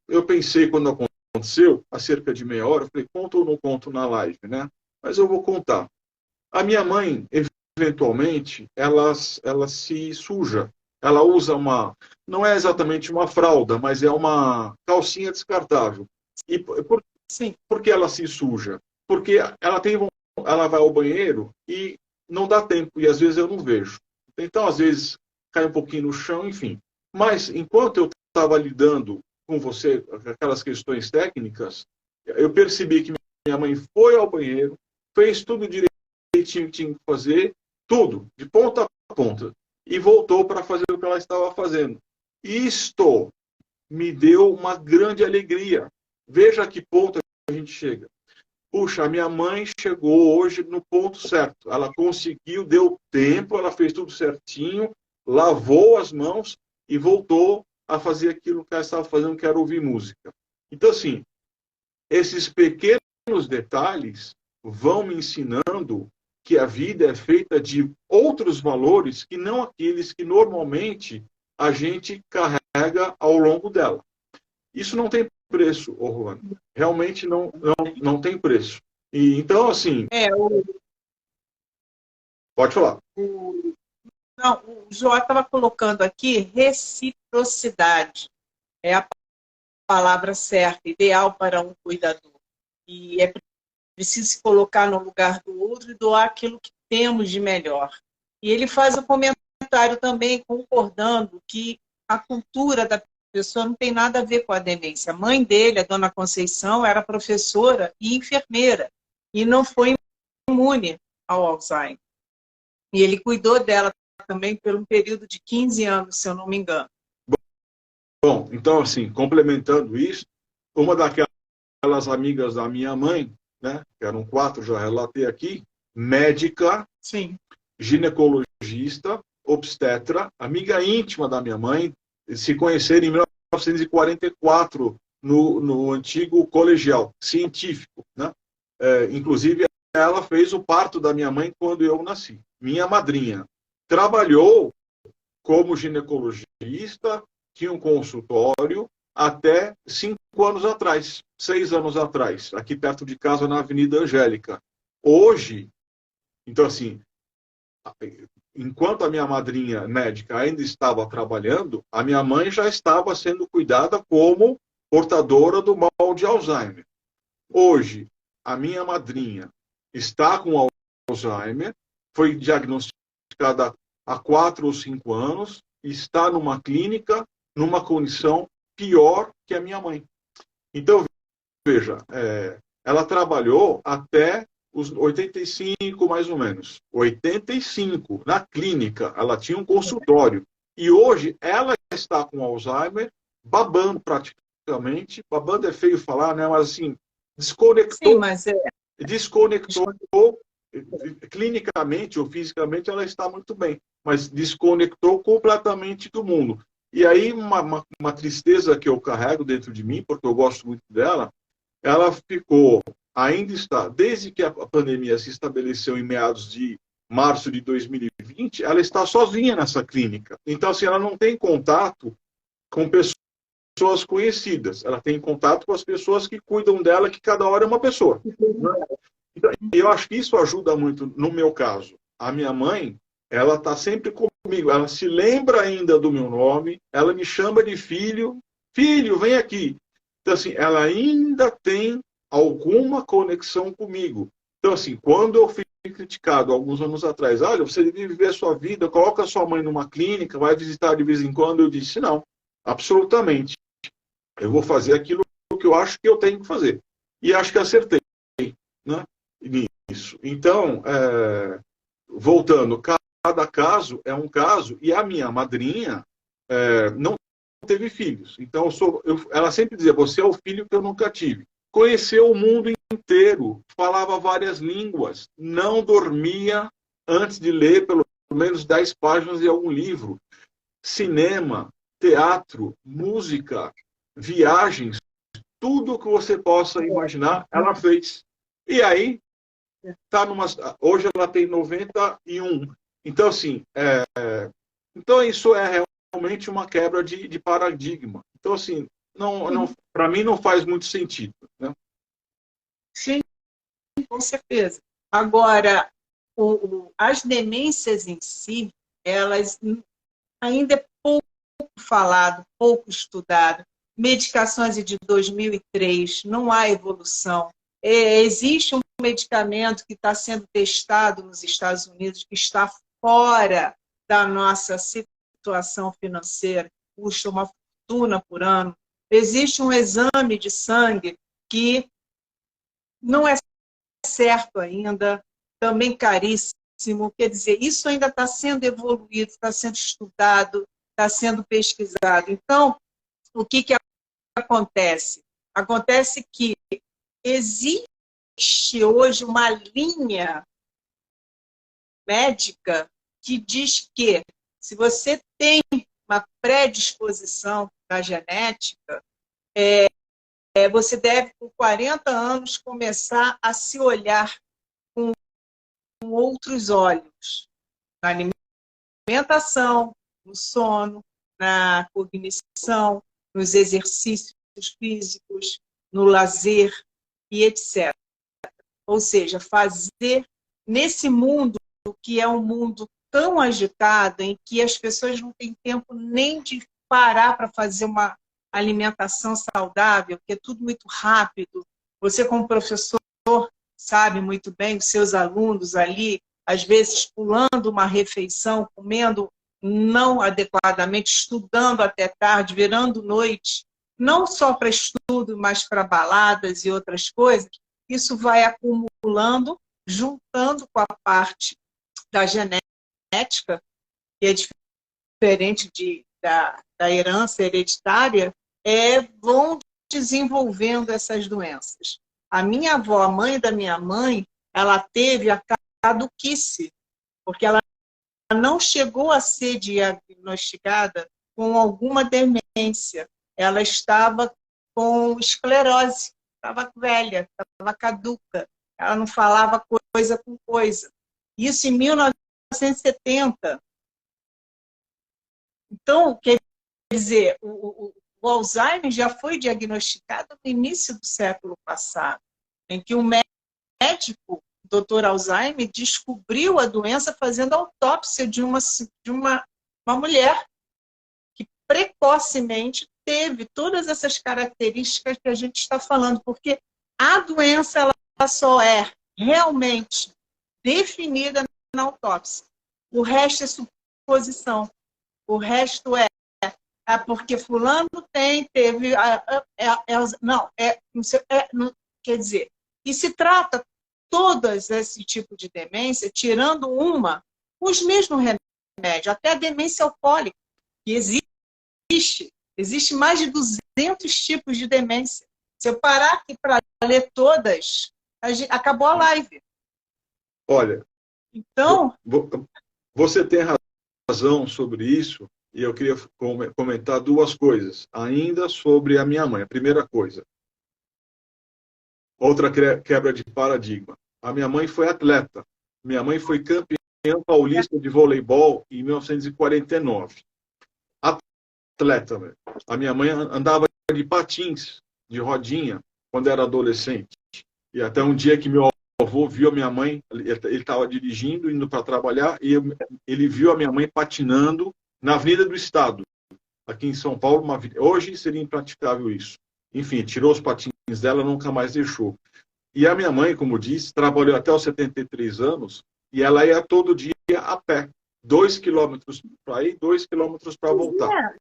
eu pensei quando aconteceu, há cerca de meia hora, eu falei, conto ou não conto na live, né? Mas eu vou contar. A minha mãe, eventualmente, ela se suja. Ela usa não é exatamente uma fralda, mas é uma calcinha descartável. E por que ela se suja? Porque ela vai ao banheiro e não dá tempo, e às vezes eu não vejo. Então, às vezes, cai um pouquinho no chão, enfim. Mas, enquanto eu estava lidando com você, aquelas questões técnicas, eu percebi que minha mãe foi ao banheiro, fez tudo direitinho, direitinho o que tinha que fazer, tudo, de ponta a ponta. E voltou para fazer o que ela estava fazendo. Isto me deu uma grande alegria. Veja a que ponto a gente chega. Puxa, a minha mãe chegou hoje no ponto certo. Ela conseguiu, deu tempo, ela fez tudo certinho, lavou as mãos e voltou a fazer aquilo que ela estava fazendo, que era ouvir música. Então, assim, esses pequenos detalhes vão me ensinando que a vida é feita de outros valores que não aqueles que normalmente a gente carrega ao longo dela. Isso não tem preço, Orlando. Realmente não tem preço. E, então, assim... Pode falar. Não, o João estava colocando aqui reciprocidade. É a palavra certa, ideal para um cuidador. E é preciso se colocar no lugar do outro e doar aquilo que temos de melhor. E ele faz um comentário também concordando que a cultura da pessoa não tem nada a ver com a demência. A mãe dele, a dona Conceição, era professora e enfermeira e não foi imune ao Alzheimer. E ele cuidou dela também por um período de 15 anos, se eu não me engano. Bom, então, assim, complementando isso, uma daquelas amigas da minha mãe, né, que eram 4, já relatei aqui, médica, sim, ginecologista, obstetra, amiga íntima da minha mãe, se conheceram em 1944 no antigo colegial científico, né? Inclusive, ela fez o parto da minha mãe quando eu nasci. Minha madrinha trabalhou como ginecologista, tinha um consultório até 5 anos atrás, 6 anos atrás, aqui perto de casa, na Avenida Angélica. Hoje, então assim, enquanto a minha madrinha médica ainda estava trabalhando, a minha mãe já estava sendo cuidada como portadora do mal de Alzheimer. Hoje, a minha madrinha está com Alzheimer, foi diagnosticada há 4 ou 5 anos, está numa clínica, numa condição pior que a minha mãe. Então, veja, ela trabalhou até os 85, mais ou menos. 85, na clínica. Ela tinha um consultório. E hoje, ela está com Alzheimer, babando praticamente. Babando é feio falar, né? Mas assim, desconectou. Sim, mas desconectou clinicamente ou fisicamente, ela está muito bem. Mas desconectou completamente do mundo. E aí, uma tristeza que eu carrego dentro de mim, porque eu gosto muito dela, ela ficou, ainda está, desde que a pandemia se estabeleceu em meados de março de 2020, ela está sozinha nessa clínica. Então, assim, ela não tem contato com pessoas conhecidas. Ela tem contato com as pessoas que cuidam dela, que cada hora é uma pessoa. Então, eu acho que isso ajuda muito, no meu caso. A minha mãe, ela está sempre comigo. Ela se lembra ainda do meu nome, ela me chama de filho. Filho, vem aqui. Então, assim, ela ainda tem alguma conexão comigo. Então, assim, quando eu fui criticado alguns anos atrás, olha, você deve viver a sua vida, coloca a sua mãe numa clínica, vai visitar de vez em quando, eu disse, não, absolutamente. Eu vou fazer aquilo que eu acho que eu tenho que fazer. E acho que acertei, né, nisso. Então, voltando, cada caso é um caso, e a minha madrinha não teve filhos. Então, ela sempre dizia, você é o filho que eu nunca tive. Conheceu o mundo inteiro, falava várias línguas, não dormia antes de ler pelo menos 10 páginas de algum livro. Cinema, teatro, música, viagens, tudo que você possa imaginar, ela fez. E aí, hoje ela tem 91. Então, assim, então isso é realmente uma quebra de paradigma. Então, assim, para mim não faz muito sentido. Né? Sim, com certeza. Agora, as demências em si, elas ainda é pouco falado, pouco estudado. Medicações de 2003, não há evolução. Existe um medicamento que está sendo testado nos Estados Unidos, que está fora da nossa situação financeira, custa uma fortuna por ano. Existe um exame de sangue que não é certo ainda, também caríssimo. Quer dizer, isso ainda está sendo evoluído, está sendo estudado, está sendo pesquisado. Então, o que acontece? Acontece que existe hoje uma linha médica que diz que se você tem uma predisposição na genética, você deve, com 40 anos, começar a se olhar com outros olhos, na alimentação, no sono, na cognição, nos exercícios físicos, no lazer e etc. Ou seja, fazer nesse mundo que é um mundo tão agitado, em que as pessoas não têm tempo nem de parar para fazer uma alimentação saudável, que é tudo muito rápido. Você, como professor, sabe muito bem, os seus alunos ali, às vezes pulando uma refeição, comendo não adequadamente, estudando até tarde, virando noite, não só para estudo, mas para baladas e outras coisas. Isso vai acumulando, juntando com a parte da genética, que é diferente da herança hereditária, vão desenvolvendo essas doenças. A minha avó, a mãe da minha mãe, ela teve a caduquice, porque ela não chegou a ser diagnosticada com alguma demência. Ela estava com esclerose, estava velha, estava caduca. Ela não falava coisa com coisa. Isso em 1970. Então, quer dizer, o Alzheimer já foi diagnosticado no início do século passado, em que o médico, o Dr. Alzheimer, descobriu a doença fazendo autópsia de uma mulher que precocemente teve todas essas características que a gente está falando, porque a doença ela só é realmente definida na autópsia. O resto é suposição. O resto porque fulano teve... quer dizer, e se trata todas esse tipo de demência, tirando uma, com os mesmos remédios, até a demência alcoólica, que existe mais de 200 tipos de demência. Se eu parar aqui para ler todas, acabou a live. Olha, então, você tem razão sobre isso, e eu queria comentar duas coisas, ainda sobre a minha mãe. A primeira coisa, outra quebra de paradigma. A minha mãe foi atleta. Minha mãe foi campeã paulista de voleibol em 1949. Atleta, velho. A minha mãe andava de patins, de rodinha, quando era adolescente. E até um dia que meu avô viu a minha mãe, ele estava dirigindo, indo para trabalhar, e ele viu a minha mãe patinando na Avenida do Estado, aqui em São Paulo. Hoje seria impraticável isso. Enfim, tirou os patins dela, nunca mais deixou. E a minha mãe, como disse, trabalhou até os 73 anos, e ela ia todo dia a pé. 2 quilômetros para ir, 2 quilômetros para voltar.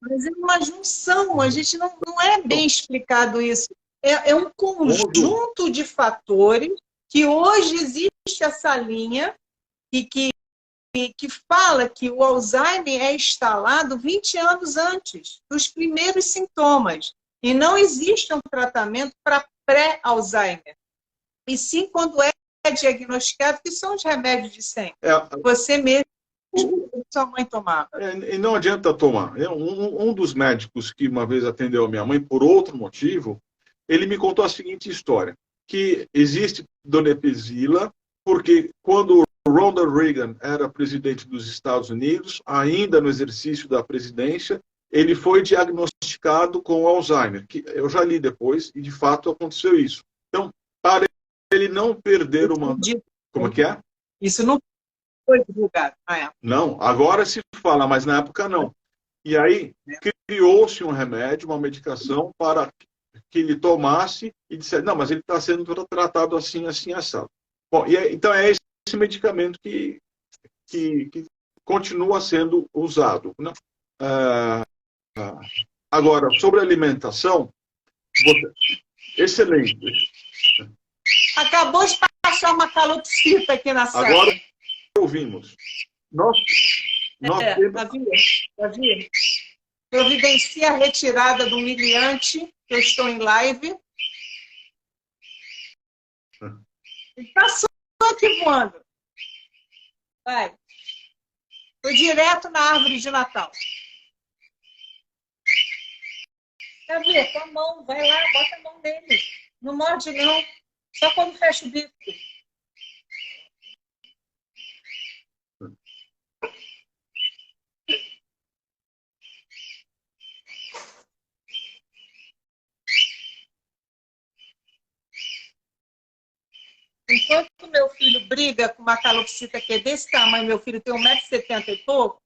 Mas é uma junção, a gente não é bem explicado isso. É um conjunto de fatores que hoje existe essa linha e que fala que o Alzheimer é instalado 20 anos antes dos primeiros sintomas. E não existe um tratamento para pré-Alzheimer. E sim quando é diagnosticado, que são os remédios de sempre. Você mesmo, sua mãe tomava. E não adianta tomar. Um dos médicos que uma vez atendeu a minha mãe, por outro motivo, ele me contou a seguinte história, que existe donepezila, porque quando Ronald Reagan era presidente dos Estados Unidos, ainda no exercício da presidência, ele foi diagnosticado com Alzheimer, que eu já li depois, e de fato aconteceu isso. Então, para ele não perder uma... Como que é? Isso não foi divulgado na época. Não, agora se fala, mas na época não. E aí, criou-se um remédio, uma medicação para que ele tomasse e dissesse, não, mas ele está sendo tratado assim, assim, assado. Bom, então é esse medicamento que continua sendo usado. Né? Agora, sobre alimentação, excelente. Acabou os achar uma calopsita aqui na sala. Agora ouvimos. Nós temos... Davi, providencia a retirada do humilhante, que eu estou em live. Ele passou aqui voando. Vai. Foi direto na árvore de Natal. Davi, com a mão, vai lá, bota a mão nele. Não morde, não. Só quando fecha o bico. Enquanto meu filho briga com uma calopsita que é desse tamanho, meu filho tem 1,70 m e pouco,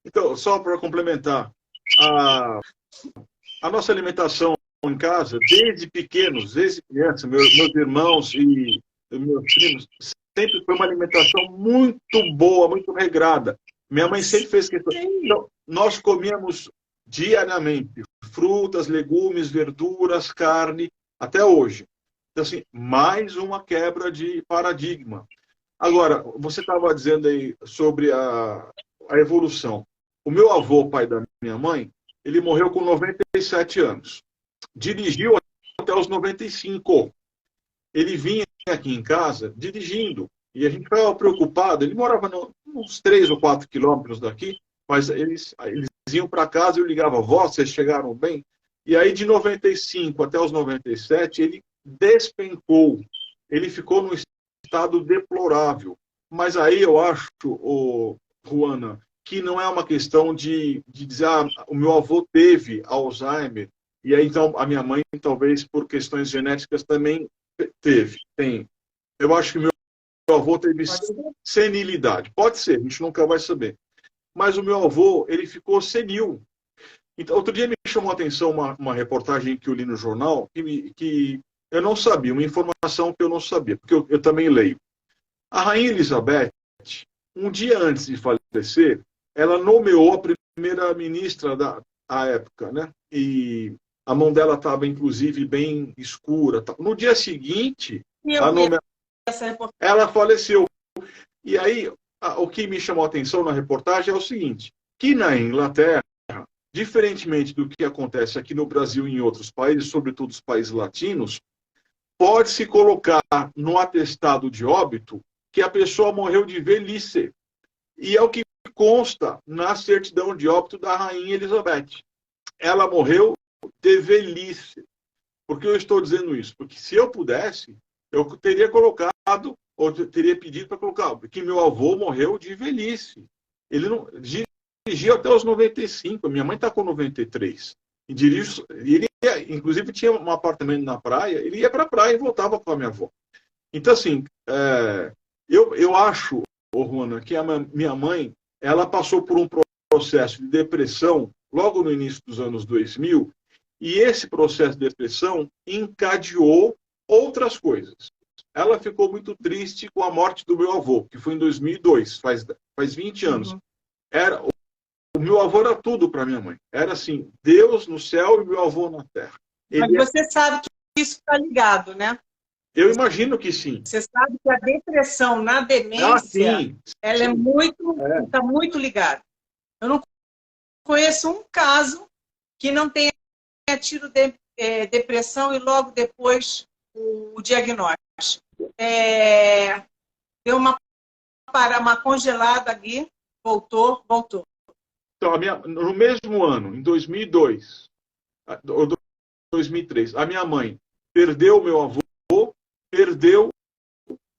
Então, só para complementar, a nossa alimentação em casa, desde pequenos, desde criança, meus irmãos e meus primos, sempre foi uma alimentação muito boa, muito regrada. Minha mãe sempre fez questão. Então, nós comíamos diariamente frutas, legumes, verduras, carne, até hoje. Então, assim, mais uma quebra de paradigma. Agora, você estava dizendo aí sobre a evolução. O meu avô, pai da minha mãe, ele morreu com 97 anos. Dirigiu até os 95. Ele vinha aqui em casa dirigindo. E a gente ficava preocupado. Ele morava uns 3 ou 4 quilômetros daqui, mas eles iam para casa e eu ligava: vó, vocês chegaram bem? E aí, de 95 até os 97, ele despencou. Ele ficou num estado deplorável. Mas aí eu acho, Juana, que não é uma questão de dizer, o meu avô teve Alzheimer, e aí então a minha mãe, talvez por questões genéticas, também tem. Eu acho que meu avô teve senilidade. Pode ser, a gente nunca vai saber. Mas o meu avô, ele ficou senil. Então, outro dia me chamou a atenção uma reportagem que eu li no jornal, que eu não sabia, uma informação que eu não sabia, porque eu também leio. A Rainha Elizabeth, um dia antes de falecer, ela nomeou a primeira-ministra da época, né? E a mão dela estava, inclusive, bem escura. No dia seguinte, ela faleceu. E aí, o que me chamou a atenção na reportagem é o seguinte, que na Inglaterra, diferentemente do que acontece aqui no Brasil e em outros países, sobretudo os países latinos, pode-se colocar no atestado de óbito que a pessoa morreu de velhice. E é o que consta na certidão de óbito da Rainha Elizabeth. Ela morreu de velhice. Por que eu estou dizendo isso? Porque se eu pudesse, eu teria colocado, ou teria pedido para colocar, que meu avô morreu de velhice. Ele não dirigiu até os 95, minha mãe está com 93. E ele inclusive tinha um apartamento na praia, ele ia para a praia e voltava com a minha avó. Então, assim, eu acho, Juana, que a minha mãe, ela passou por um processo de depressão logo no início dos anos 2000, e esse processo de depressão encadeou outras coisas. Ela ficou muito triste com a morte do meu avô, que foi em 2002, faz 20 anos. O meu avô era tudo para minha mãe. Era assim, Deus no céu e meu avô na terra. Mas você sabe que isso está ligado, né? Eu imagino que sim. Você sabe que a depressão na demência, ela está muito ligada. Eu não conheço um caso que não tenha tido depressão e logo depois o diagnóstico. Deu uma congelada ali, voltou. Então, no mesmo ano, em 2002, ou 2003, a minha mãe perdeu o meu avô, perdeu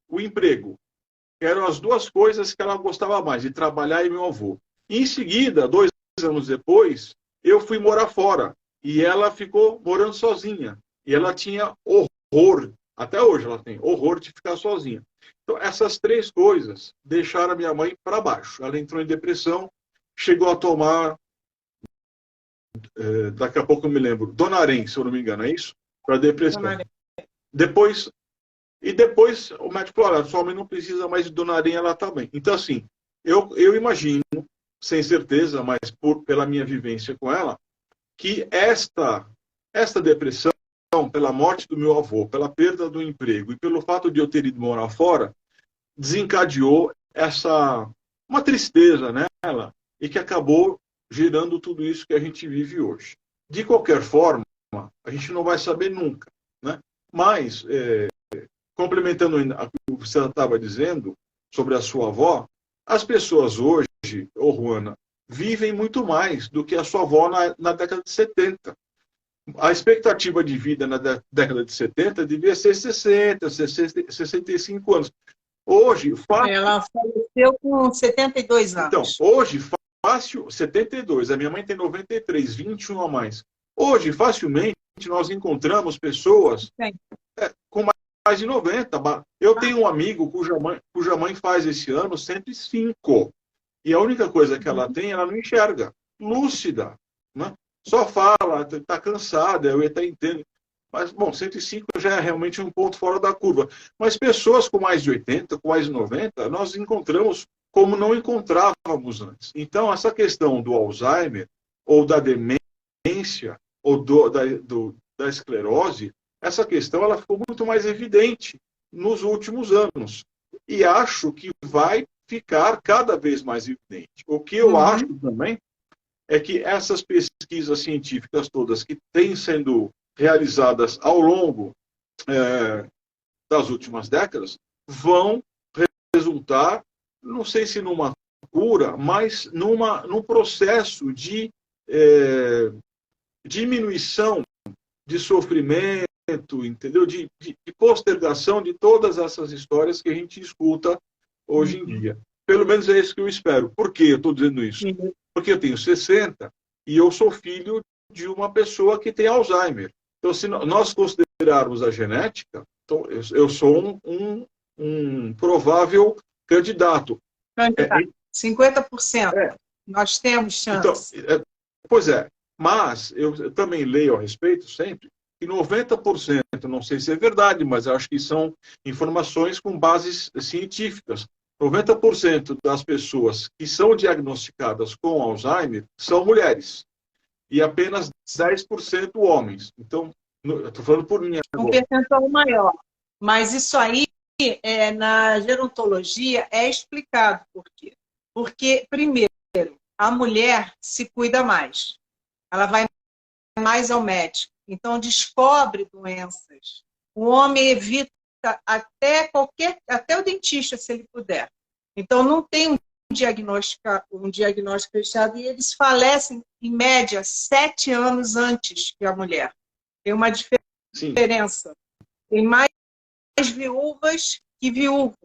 o emprego. Eram as duas coisas que ela gostava mais, de trabalhar e meu avô. E, em seguida, 2 anos depois, eu fui morar fora. E ela ficou morando sozinha. E ela tinha horror, até hoje ela tem horror de ficar sozinha. Então, essas 3 coisas deixaram a minha mãe para baixo. Ela entrou em depressão, chegou a tomar, daqui a pouco eu me lembro, Donarém, se eu não me engano, é isso? Para depressão. Depois o médico falou, olha, sua mãe não precisa mais de Donarém, ela está bem. Então, assim, eu imagino, sem certeza, mas pela minha vivência com ela, que esta depressão pela morte do meu avô, pela perda do emprego e pelo fato de eu ter ido morar fora, desencadeou uma tristeza nela e que acabou gerando tudo isso que a gente vive hoje. De qualquer forma, a gente não vai saber nunca, né? Mas, complementando o que você estava dizendo sobre a sua avó, as pessoas hoje, Juana, vivem muito mais do que a sua avó na década de 70. A expectativa de vida na década de 70 devia ser 60, 65 anos. Hoje, Ela faleceu com 72 então, anos. hoje, fácil, 72. A minha mãe tem 93, 21 a mais. Hoje, facilmente, nós encontramos pessoas com mais de 90. Eu tenho um amigo cuja mãe faz esse ano 105. E a única coisa que ela tem, ela não enxerga. Lúcida. Né? Só fala, está cansada, eu até entendo. Mas, bom, 105 já é realmente um ponto fora da curva. Mas pessoas com mais de 80, com mais de 90, nós encontramos como não encontrávamos antes. Então, essa questão do Alzheimer, ou da demência, ou da esclerose, essa questão ela ficou muito mais evidente nos últimos anos. E acho que vai ficar cada vez mais evidente. O que eu acho também é que essas pesquisas científicas todas que têm sendo realizadas ao longo das últimas décadas vão resultar, não sei se numa cura, mas num processo de diminuição de sofrimento, entendeu? De postergação de todas essas histórias que a gente escuta hoje em dia. Pelo menos é isso que eu espero. Por que eu estou dizendo isso? Porque eu tenho 60 e eu sou filho de uma pessoa que tem Alzheimer. Então, se nós considerarmos a genética, então, eu sou um provável candidato. 50%. Nós temos chance. Então, pois é. Mas eu também leio a respeito sempre que 90%, não sei se é verdade, mas acho que são informações com bases científicas. 90% das pessoas que são diagnosticadas com Alzheimer são mulheres. E apenas 10% homens. Então, estou falando por mim agora. Um percentual maior. Mas isso aí, na gerontologia, é explicado por quê. Porque, primeiro, a mulher se cuida mais. Ela vai mais ao médico. Então, descobre doenças. O homem evita até o dentista, se ele puder. Então, não tem um diagnóstico fechado e eles falecem, em média, 7 anos antes que a mulher. Tem uma diferença. Sim. Tem mais viúvas que viúvos,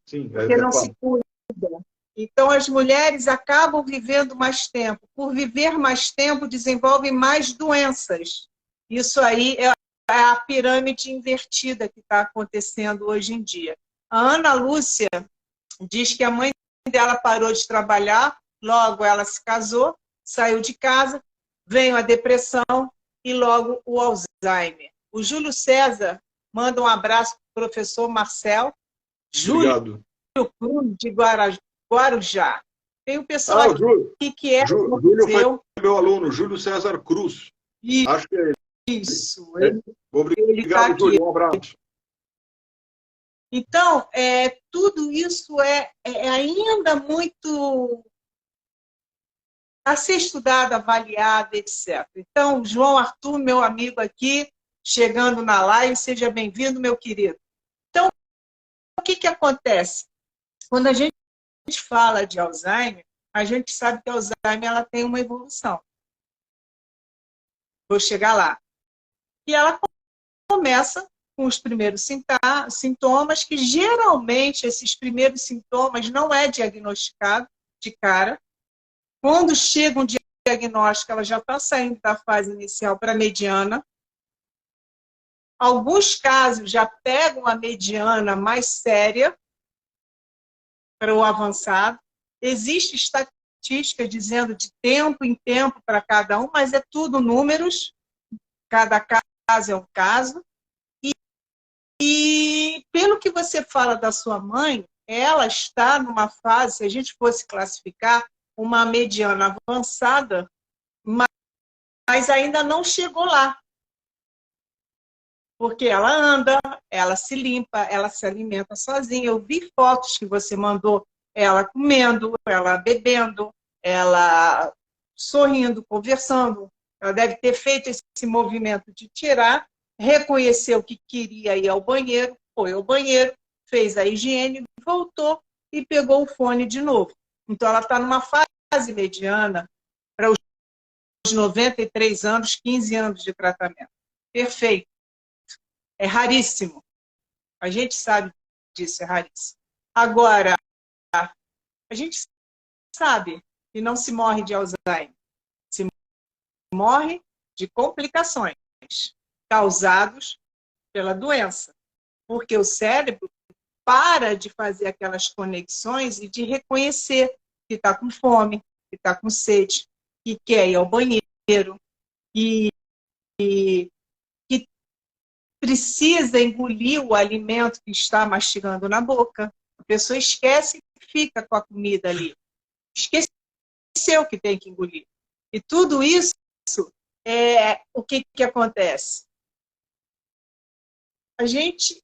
porque não se cuidam. Então, as mulheres acabam vivendo mais tempo. Por viver mais tempo, desenvolvem mais doenças. Isso aí é a pirâmide invertida que está acontecendo hoje em dia. A Ana Lúcia diz que a mãe dela parou de trabalhar, logo ela se casou, saiu de casa, veio a depressão e logo o Alzheimer. O Júlio César manda um abraço para o professor Marcel. Obrigado. Júlio Cruz, de Guarujá. Tem o pessoal aqui que é... Júlio foi meu aluno, Júlio César Cruz. Acho que é isso. Obrigado, Júlio. Um abraço. Então, tudo isso é ainda muito a ser estudado, avaliado, etc. Então, João Arthur, meu amigo aqui, chegando na live, seja bem-vindo, meu querido. Então, o que acontece? Quando a gente fala de Alzheimer, a gente sabe que a Alzheimer ela tem uma evolução. Vou chegar lá. E ela começa com os primeiros sintomas, que geralmente esses primeiros sintomas não é diagnosticado de cara. Quando chega um diagnóstico, ela já está saindo da fase inicial para a mediana. Alguns casos já pegam a mediana mais séria para o avançado. Existe estatística dizendo de tempo em tempo para cada um, mas é tudo números. Cada caso é um caso. E pelo que você fala da sua mãe, ela está numa fase, se a gente fosse classificar, uma mediana avançada, mas ainda não chegou lá. Porque ela anda, ela se limpa, ela se alimenta sozinha. Eu vi fotos que você mandou, ela comendo, ela bebendo, ela sorrindo, conversando. Ela deve ter feito esse movimento de tirar, reconheceu que queria ir ao banheiro, foi ao banheiro, fez a higiene, voltou e pegou o fone de novo. Então, ela está numa fase mediana para os 93 anos, 15 anos de tratamento. Perfeito. É raríssimo. A gente sabe disso, é raríssimo. Agora, a gente sabe que não se morre de Alzheimer. Se morre de complicações causadas pela doença. Porque o cérebro para de fazer aquelas conexões e de reconhecer que está com fome, que está com sede, que quer ir ao banheiro, que precisa engolir o alimento que está mastigando na boca. A pessoa esquece e fica com a comida ali. Esqueceu que tem que engolir. E tudo isso, o que acontece? A gente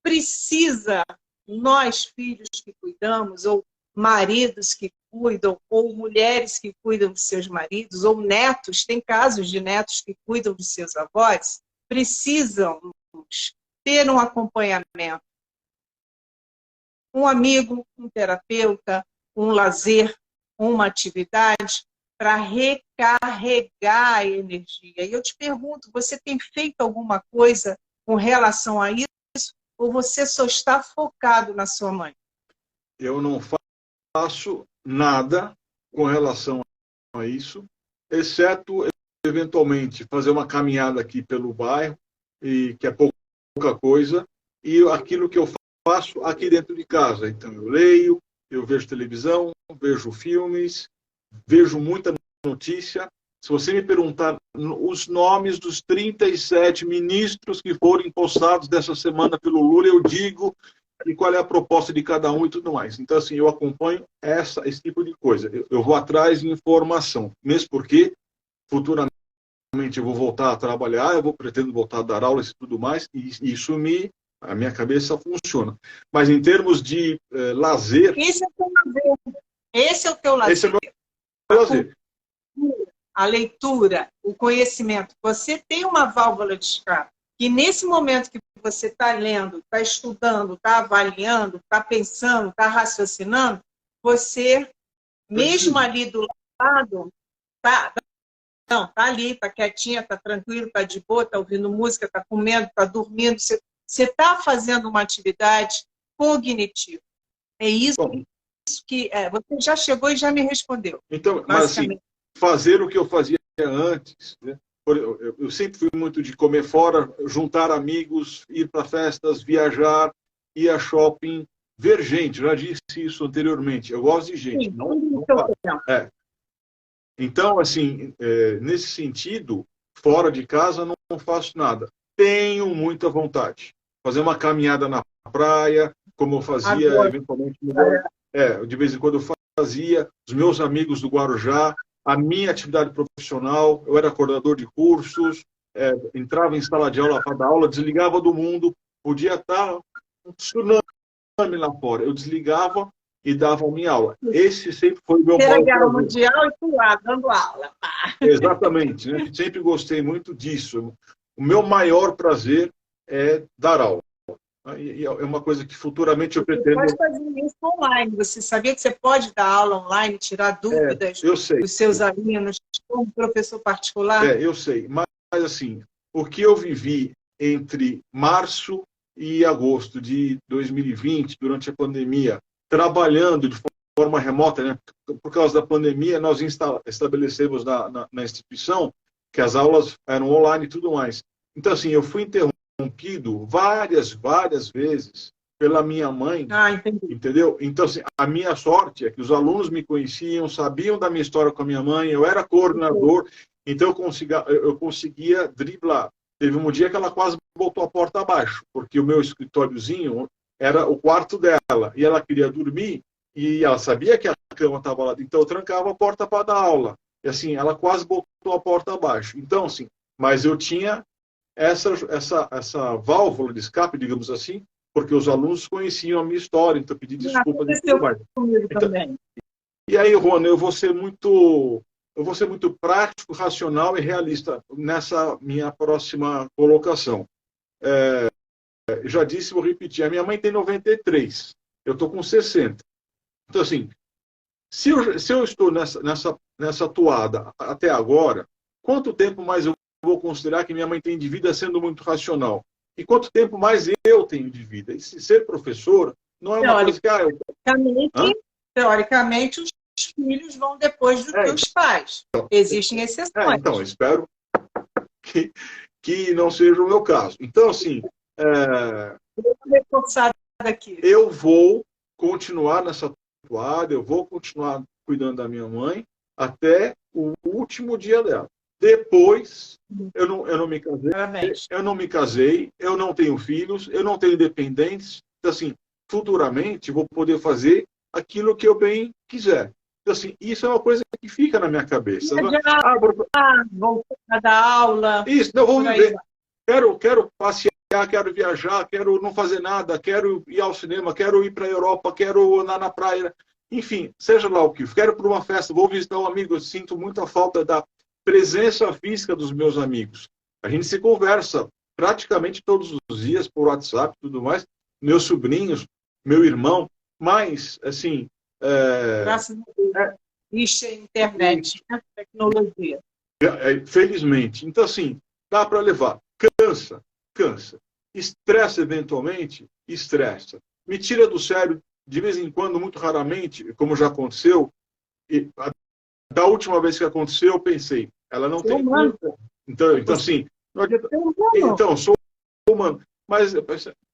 precisa, nós filhos que cuidamos, ou maridos que cuidam, ou mulheres que cuidam de seus maridos, ou netos, tem casos de netos que cuidam de seus avós, precisam ter um acompanhamento. Um amigo, um terapeuta, um lazer, uma atividade para recarregar a energia. E eu te pergunto, você tem feito alguma coisa com relação a isso ou você só está focado na sua mãe? Eu não faço nada com relação a isso, exceto eventualmente fazer uma caminhada aqui pelo bairro, e que é pouca coisa, e aquilo que eu faço aqui dentro de casa. Então eu leio, eu vejo televisão, vejo filmes, vejo muita notícia. Se você me perguntar os nomes dos 37 ministros que foram empossados dessa semana pelo Lula, eu digo e qual é a proposta de cada um e tudo mais. Então, assim, eu acompanho esse tipo de coisa. Eu vou atrás de informação, mesmo porque futuramente eu vou voltar a trabalhar, pretendo voltar a dar aulas e tudo mais, e isso a minha cabeça funciona. Mas em termos de lazer... Esse é o teu lazer. Esse é o teu lazer. Esse é o meu lazer. A leitura, o conhecimento. Você tem uma válvula de escape. E nesse momento que você está lendo, está estudando, está avaliando, está pensando, está raciocinando, você, mesmo ali do lado, está ali, está quietinha, está tranquilo, está de boa, está ouvindo música, está comendo, está dormindo. Você está fazendo uma atividade cognitiva. É isso que você já chegou e já me respondeu. Então, mas assim, fazer o que eu fazia antes, né? Eu sempre fui muito de comer fora, juntar amigos, ir para festas, viajar, ir a shopping, ver gente. Já disse isso anteriormente. Eu gosto de gente. Sim, não Então, assim, nesse sentido, fora de casa não faço nada. Tenho muita vontade. Fazer uma caminhada na praia, como eu fazia eventualmente. De vez em quando eu fazia. Os meus amigos do Guarujá, a minha atividade profissional, eu era coordenador de cursos, entrava em sala de aula para dar aula, desligava do mundo, podia estar um tsunami lá fora. Eu desligava e dava a minha aula. Esse sempre foi o meu maior Guerra Mundial e tu lá, dando aula. Exatamente. Né? Sempre gostei muito disso. O meu maior prazer é dar aula. E é uma coisa que futuramente eu pretendo... Você pode fazer isso online. Você sabia que você pode dar aula online, tirar dúvidas dos seus alunos como professor particular? Eu sei. Mas, assim, o que eu vivi entre março e agosto de 2020, durante a pandemia, trabalhando de forma remota, né? Por causa da pandemia, nós estabelecemos na instituição que as aulas eram online e tudo mais. Então, assim, eu fui interrompido várias vezes pela minha mãe, entendeu? Então, assim, a minha sorte é que os alunos me conheciam, sabiam da minha história com a minha mãe, eu era coordenador, então eu conseguia driblar. Teve um dia que ela quase botou a porta abaixo, porque o meu escritóriozinho era o quarto dela, e ela queria dormir, e ela sabia que a cama estava lá, então eu trancava a porta para dar aula. E assim, ela quase botou a porta abaixo. Então, assim, mas eu tinha essa válvula de escape, digamos assim, porque os alunos conheciam a minha história, então pedi desculpa de tudo mais. Comigo Então, também. e aí, Rony, eu vou ser muito prático, racional e realista nessa minha próxima colocação. Eu já disse, vou repetir, a minha mãe tem 93, eu estou com 60. Então, assim, se eu estou nessa toada até agora, quanto tempo mais eu vou considerar que minha mãe tem de vida sendo muito racional? E quanto tempo mais eu tenho de vida? E se ser professor não é uma coisa que... Teoricamente, os filhos vão depois dos teus pais. Existem exceções. Então, espero que não seja o meu caso. Então, assim, eu vou continuar nessa toada, eu vou continuar cuidando da minha mãe até o último dia dela. Depois, eu não me casei, eu não tenho filhos, eu não tenho dependentes. Então, assim, futuramente, vou poder fazer aquilo que eu bem quiser. Então, assim, isso é uma coisa que fica na minha cabeça. Voltar da aula. Isso, eu vou viver. Quero passear, quero viajar, quero não fazer nada, quero ir ao cinema, quero ir para a Europa, quero andar na praia. Enfim, seja lá o que. Quero ir para uma festa, vou visitar um amigo. Eu sinto muita falta da presença física dos meus amigos. A gente se conversa praticamente todos os dias por WhatsApp e tudo mais. Meus sobrinhos, meu irmão. Mas, assim... Graças a Deus. Isso é internet, né? Tecnologia. Felizmente. Então, assim, dá para levar. Cansa. Estressa, eventualmente, estressa. Me tira do sério, de vez em quando, muito raramente, como já aconteceu. E, da última vez que aconteceu, eu pensei, ela não tem culpa. Então, assim, não adianta. Então, sou humano. Mas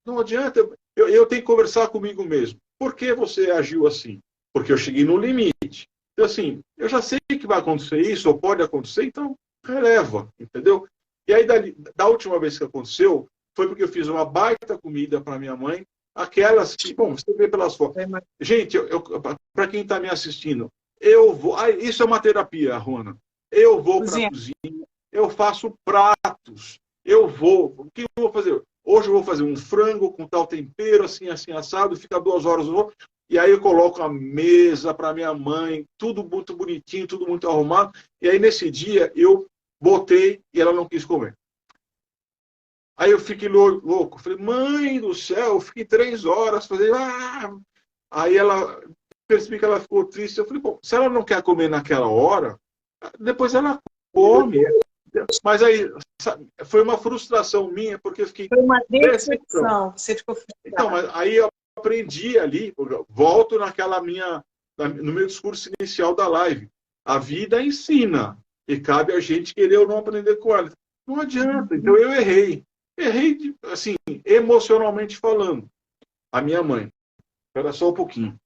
não adianta. Eu tenho que conversar comigo mesmo. Por que você agiu assim? Porque eu cheguei no limite. Então, assim, eu já sei que vai acontecer isso, ou pode acontecer, então releva, entendeu? E aí, da última vez que aconteceu, foi porque eu fiz uma baita comida para minha mãe, aquelas que, bom, você vê pelas fotos. Gente, para quem está me assistindo, eu vou... isso é uma terapia, Rona. Eu vou para a cozinha, eu faço pratos, o que eu vou fazer? Hoje eu vou fazer um frango com tal tempero, assim, assado, fica 2 horas no forno, e aí eu coloco a mesa para minha mãe, tudo muito bonitinho, tudo muito arrumado, e aí nesse dia eu botei e ela não quis comer. Aí eu fiquei louco, falei, mãe do céu, eu fiquei 3 horas fazendo... Aí ela, percebi que ela ficou triste, eu falei, bom, se ela não quer comer naquela hora, depois ela come. Mas aí foi uma frustração minha, porque eu fiquei... Foi uma decepção, você ficou frustrado. Então, mas aí eu aprendi ali, volto no meu discurso inicial da live. A vida ensina, e cabe a gente querer ou não aprender com ela. Não adianta, então eu errei. Errei, assim, emocionalmente falando. A minha mãe. Espera só um pouquinho.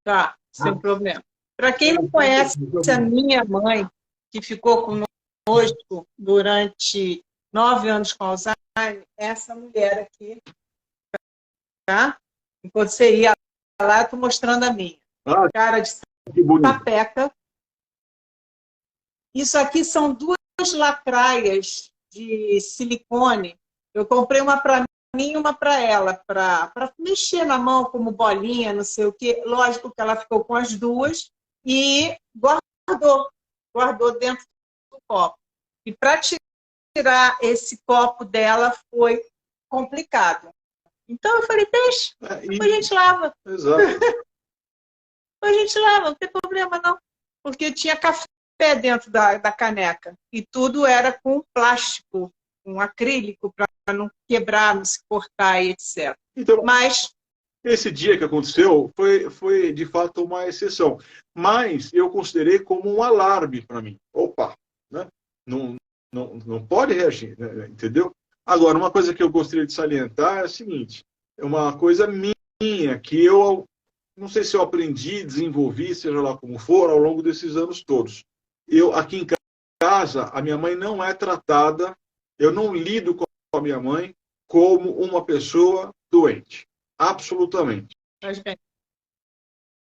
Tá, sem problema. Para quem não conhece a minha mãe, que ficou conosco durante 9 anos com Alzheimer, essa mulher aqui, tá? Enquanto você ia lá, eu estou mostrando a minha. Cara de sapeca. Isso aqui são 2 lacraias de silicone. Eu comprei uma para mim e uma para ela, para mexer na mão como bolinha, não sei o quê. Lógico que ela ficou com as 2 e guardou dentro do copo. E para tirar esse copo dela foi complicado. Então eu falei, deixa, depois a gente lava. Exato. Depois a gente lava, não tem problema não. Porque tinha café dentro da caneca. E tudo era com plástico, com acrílico, para não quebrar, não se cortar, etc. Então, mas esse dia que aconteceu foi de fato uma exceção. Mas eu considerei como um alarme para mim. Opa, né? Não pode reagir, né? Entendeu? Agora, uma coisa que eu gostaria de salientar é a seguinte: é uma coisa minha que eu não sei se eu aprendi, desenvolvi, seja lá como for, ao longo desses anos todos. Eu, aqui em casa, a minha mãe não é tratada, eu não lido com a minha mãe como uma pessoa doente. Absolutamente.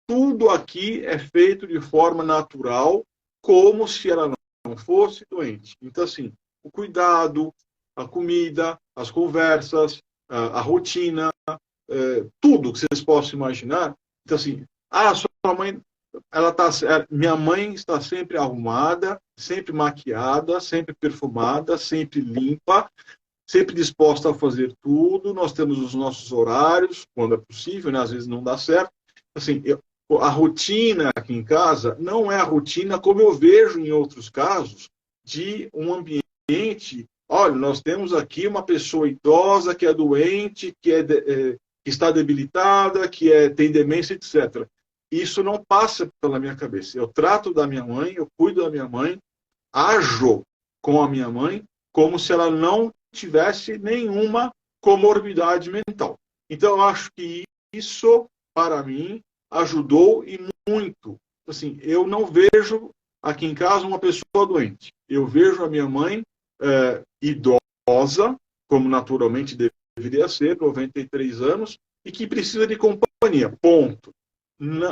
Tudo aqui é feito de forma natural, como se ela não fosse doente. Então, assim, o cuidado, a comida, as conversas, a rotina, tudo que vocês possam imaginar. Então, assim, sua mãe, minha mãe está sempre arrumada, sempre maquiada, sempre perfumada, sempre limpa, sempre disposta a fazer tudo. Nós temos os nossos horários, quando é possível, né? Às vezes não dá certo. Assim, a rotina aqui em casa não é a rotina como eu vejo em outros casos de um ambiente. Olha, nós temos aqui uma pessoa idosa que é doente, que está debilitada, tem demência, etc. Isso não passa pela minha cabeça. Eu trato da minha mãe, eu cuido da minha mãe, ajo com a minha mãe como se ela não tivesse nenhuma comorbidade mental. Então, eu acho que isso, para mim, ajudou e muito. Assim, eu não vejo aqui em casa uma pessoa doente. Eu vejo a minha mãe idosa, como naturalmente deveria ser, 93 anos, e que precisa de companhia. Ponto.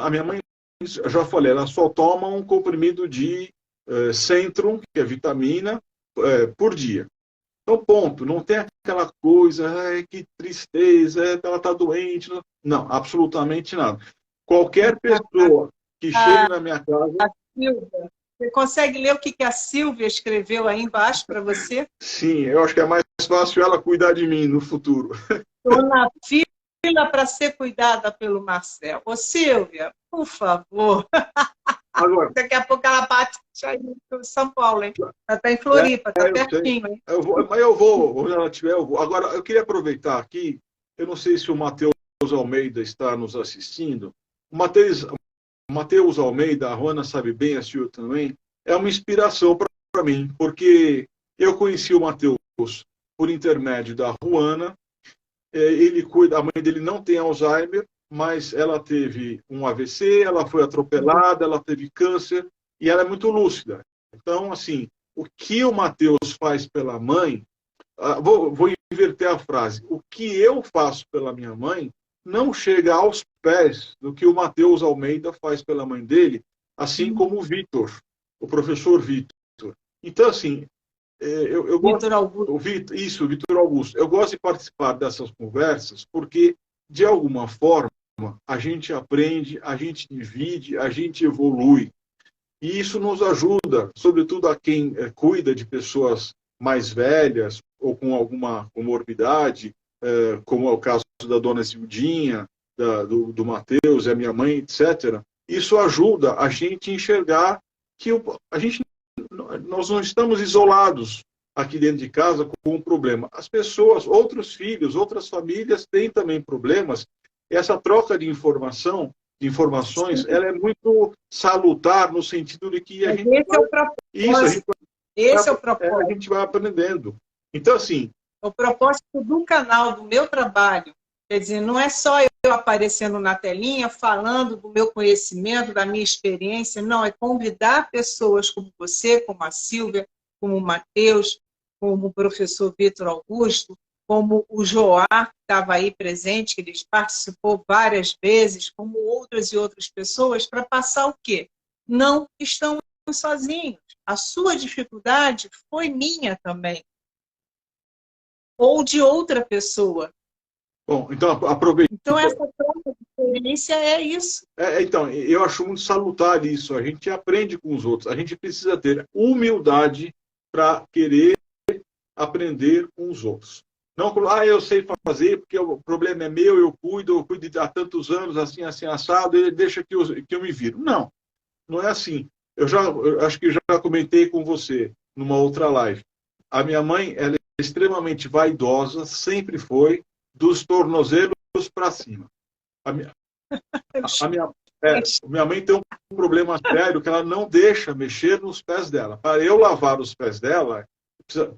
A minha mãe, já falei, ela só toma um comprimido de Centrum, que é vitamina, por dia. Então, ponto. Não tem aquela coisa, que tristeza, ela está doente. Não, absolutamente nada. Qualquer pessoa que chegue na minha casa... Silvia, você consegue ler o que a Silvia escreveu aí embaixo para você? Sim, eu acho que é mais fácil ela cuidar de mim no futuro. Estou na fila para ser cuidada pelo Marcel. Ô, Silvia, por favor. Agora, daqui a pouco ela bate aí em São Paulo, hein? Ela está em Floripa, está pertinho, hein? Mas eu vou, onde ela estiver, eu vou. Agora, eu queria aproveitar aqui, eu não sei se o Matheus Almeida está nos assistindo. O Matheus Almeida, a Juana sabe bem, a Silvia também, é uma inspiração para mim, porque eu conheci o Matheus por intermédio da Juana. Ele cuida, a mãe dele não tem Alzheimer, mas ela teve um AVC, ela foi atropelada, ela teve câncer, e ela é muito lúcida. Então, assim, o que o Matheus faz pela mãe, vou inverter a frase, o que eu faço pela minha mãe não chega aos pés do que o Matheus Almeida faz pela mãe dele, assim como o Vitor, o professor Vitor. Então, assim, eu gosto... Vitor Augusto. Isso, Vitor Augusto. Eu gosto de participar dessas conversas porque, de alguma forma, a gente aprende, a gente divide, a gente evolui. E isso nos ajuda, sobretudo a quem cuida de pessoas mais velhas ou com alguma comorbidade, como é o caso da dona Zildinha, do Matheus, a minha mãe, etc. Isso ajuda a gente a enxergar que nós não estamos isolados aqui dentro de casa com um problema. As pessoas, outros filhos, outras famílias têm também problemas. Essa troca de informações, ela é muito salutar no sentido de que a gente esse é o propósito. Esse é o propósito. A gente vai aprendendo. Então, assim... O propósito do canal, do meu trabalho, quer dizer, não é só eu aparecendo na telinha, falando do meu conhecimento, da minha experiência, não, é convidar pessoas como você, como a Silvia, como o Matheus, como o professor Vitor Augusto, como o Joá, que estava aí presente, que ele participou várias vezes, como outras e outras pessoas, para passar o quê? Não estão sozinhos. A sua dificuldade foi minha também. Ou de outra pessoa. Bom, então aproveita. Então, essa troca de experiência é isso. Então, eu acho muito salutar isso. A gente aprende com os outros. A gente precisa ter humildade para querer aprender com os outros. Não, eu sei fazer, porque o problema é meu, eu cuido há tantos anos, assim, assado, e deixa que eu me viro. Não, não é assim. Eu acho que já comentei com você numa outra live. A minha mãe, ela é extremamente vaidosa, sempre foi, dos tornozelos para cima. Minha mãe tem um problema sério que ela não deixa mexer nos pés dela. Para eu lavar os pés dela, precisa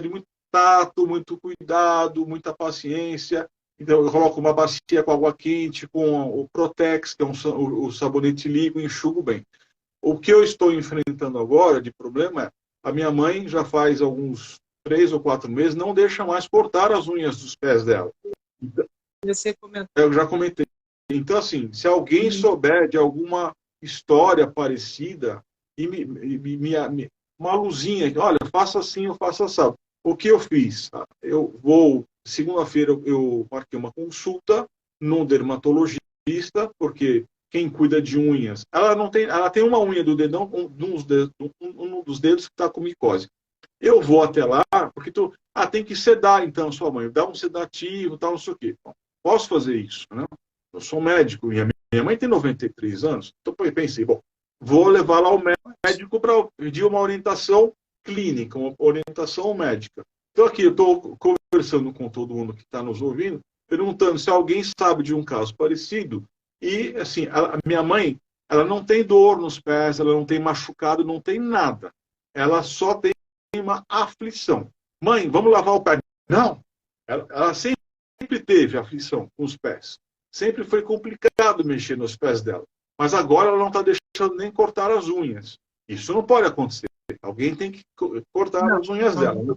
de muito tato, muito cuidado, muita paciência. Então, eu coloco uma bacia com água quente, com o Protex, que é o sabonete líquido, enxugo bem. O que eu estou enfrentando agora de problema é a minha mãe já faz alguns 3 ou 4 meses, não deixa mais cortar as unhas dos pés dela. Você comentou. Eu já comentei. Então, assim, se alguém souber de alguma história parecida, uma luzinha, olha, faça assim, eu faço assado. O que eu fiz? Eu vou, segunda-feira, eu marquei uma consulta num dermatologista, porque quem cuida de unhas, ela tem uma unha do dedão, um dos dedos que está com micose. Eu vou até lá, porque tem que sedar, então, sua mãe, dá um sedativo, tal, não sei o quê. Bom, posso fazer isso, né? Eu sou médico, e a minha mãe tem 93 anos, então eu pensei, bom, vou levar lá ao médico para pedir uma orientação clínica, uma orientação médica. Então, aqui, eu estou conversando com todo mundo que está nos ouvindo, perguntando se alguém sabe de um caso parecido. E, assim, a minha mãe, ela não tem dor nos pés, ela não tem machucado, não tem nada. Ela só tem uma aflição. Mãe, vamos lavar o pé. Não. Ela sempre teve aflição com os pés. Sempre foi complicado mexer nos pés dela. Mas agora ela não está deixando nem cortar as unhas. Isso não pode acontecer. Alguém tem que cortar as unhas dela. Né?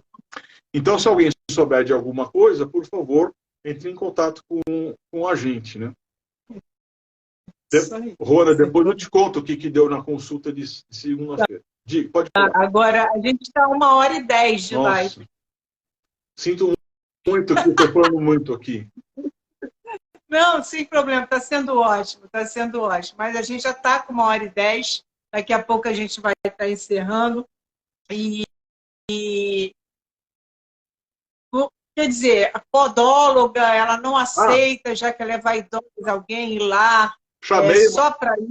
Então, se alguém souber de alguma coisa, por favor, entre em contato com a gente. Né? Rona, depois eu te conto o que deu na consulta de segunda-feira. Pode falar. Agora, a gente está 1h10 de live. Sinto muito que estou falando muito aqui. Não, sem problema, está sendo ótimo, está sendo ótimo. Mas a gente já está com 1h10, daqui a pouco a gente vai estar encerrando. Quer dizer, a podóloga, ela não aceita, já que ela é vaidosa, alguém ir lá, só para ir.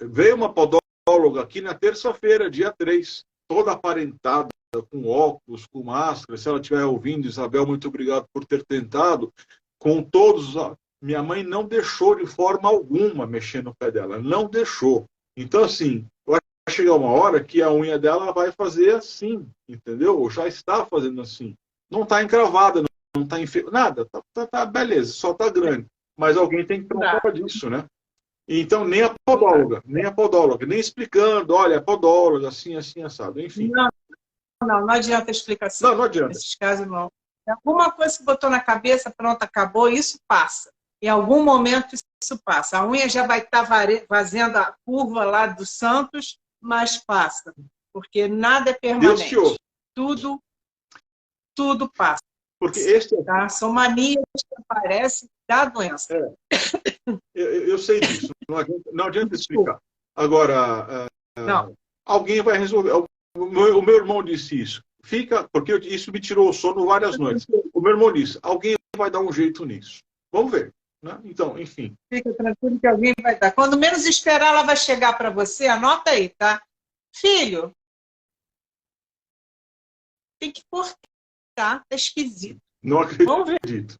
Veio uma podóloga aqui na terça-feira, dia 3, toda aparentada, com óculos, com máscara. Se ela estiver ouvindo, Isabel, muito obrigado por ter tentado. Com todos, minha mãe não deixou de forma alguma mexer no pé dela, não deixou. Então, assim, vai chegar uma hora que a unha dela vai fazer assim, entendeu? Ou já está fazendo assim. Não está encravada, não está nada, tá beleza, só está grande. Mas alguém tem que tratar disso, né? Então, nem a podóloga, nem explicando, olha, a podóloga, assim, assim, assado, enfim. Não adianta a explicação. Não adianta. Nesses casos, não. Alguma coisa que botou na cabeça, pronto, acabou, isso passa. Em algum momento, isso passa. A unha já vai estar fazendo a curva lá do Santos, mas passa. Porque nada é permanente. Tudo passa. Porque tá? São manias que aparecem da doença. Eu sei disso. Não adianta explicar. Agora, alguém vai resolver. O meu irmão disse isso. Porque isso me tirou o sono várias noites. O meu irmão disse, alguém vai dar um jeito nisso. Vamos ver. Né? Então, enfim. Fica tranquilo que alguém vai dar. Quando menos esperar, ela vai chegar para você. Anota aí, tá? Filho, tem que cortar. Tá esquisito. Não acredito.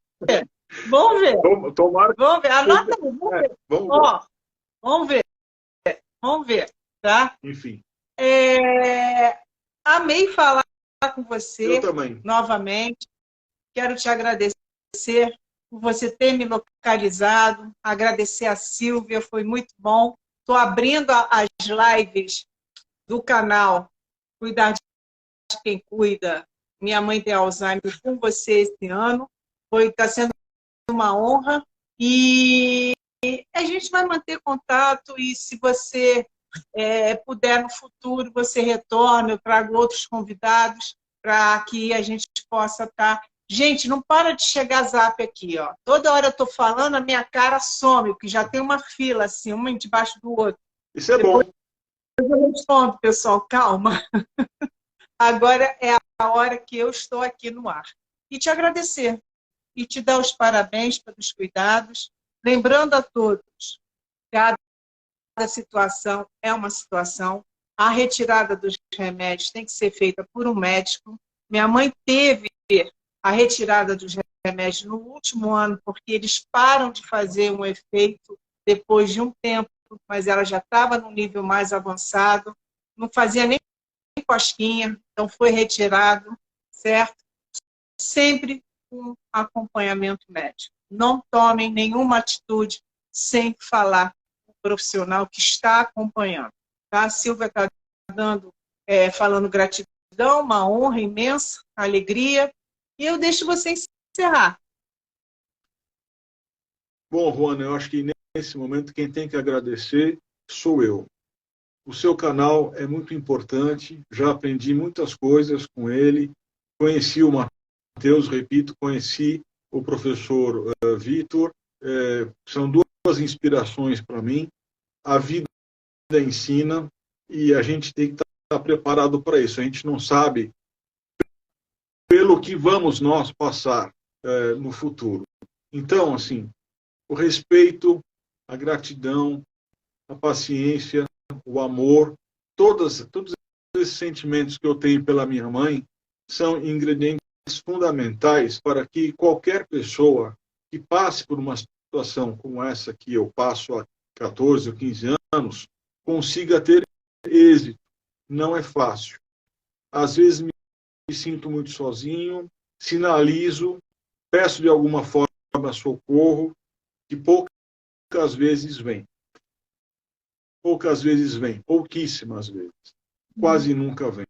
Vamos ver. Vamos ver. Tomara. Vamos ver. Anota aí. Vamos ver. Vamos ver. Vamos ver. Tá? Enfim. Amei falar com você. Eu também. Novamente. Quero te agradecer por você ter me localizado. Agradecer a Silvia. Foi muito bom. Estou abrindo as lives do canal Cuidar de Quem Cuida. Minha mãe tem Alzheimer com você esse ano. Está sendo uma honra. E a gente vai manter contato. E se você puder no futuro, você retorna. Eu trago outros convidados para que a gente possa estar. Gente, não para de chegar zap aqui. Ó. Toda hora eu estou falando, a minha cara some, porque já tem uma fila, assim, uma debaixo do outro. Isso é bom. Eu respondo, pessoal, calma. Agora é a hora que eu estou aqui no ar. E te agradecer. E te dar os parabéns pelos cuidados. Lembrando a todos, cada situação é uma situação. A retirada dos remédios tem que ser feita por um médico. Minha mãe teve a retirada dos remédios no último ano, porque eles param de fazer um efeito depois de um tempo, mas ela já estava num nível mais avançado. Não fazia nem cosquinha, então foi retirado, certo? Sempre com acompanhamento médico. Não tomem nenhuma atitude sem falar com o profissional que está acompanhando. Tá? A Silvia está falando gratidão, uma honra imensa, alegria, e eu deixo você encerrar. Bom, Juana, eu acho que nesse momento quem tem que agradecer sou eu. o seu canal é muito importante, já aprendi muitas coisas com ele, conheci o Matheus, repito, conheci o professor Vitor, são duas inspirações para mim. A vida ensina e a gente tem que estar preparado para isso. A gente não sabe pelo que vamos nós passar no futuro. Então, assim, o respeito, a gratidão, a paciência, o amor, todos esses sentimentos que eu tenho pela minha mãe são ingredientes fundamentais para que qualquer pessoa que passe por uma situação como essa que eu passo há 14 ou 15 anos, consiga ter êxito. Não é fácil. Às vezes me sinto muito sozinho, sinalizo, peço de alguma forma socorro, que poucas vezes vem. Poucas vezes vem, pouquíssimas vezes. Quase nunca vem.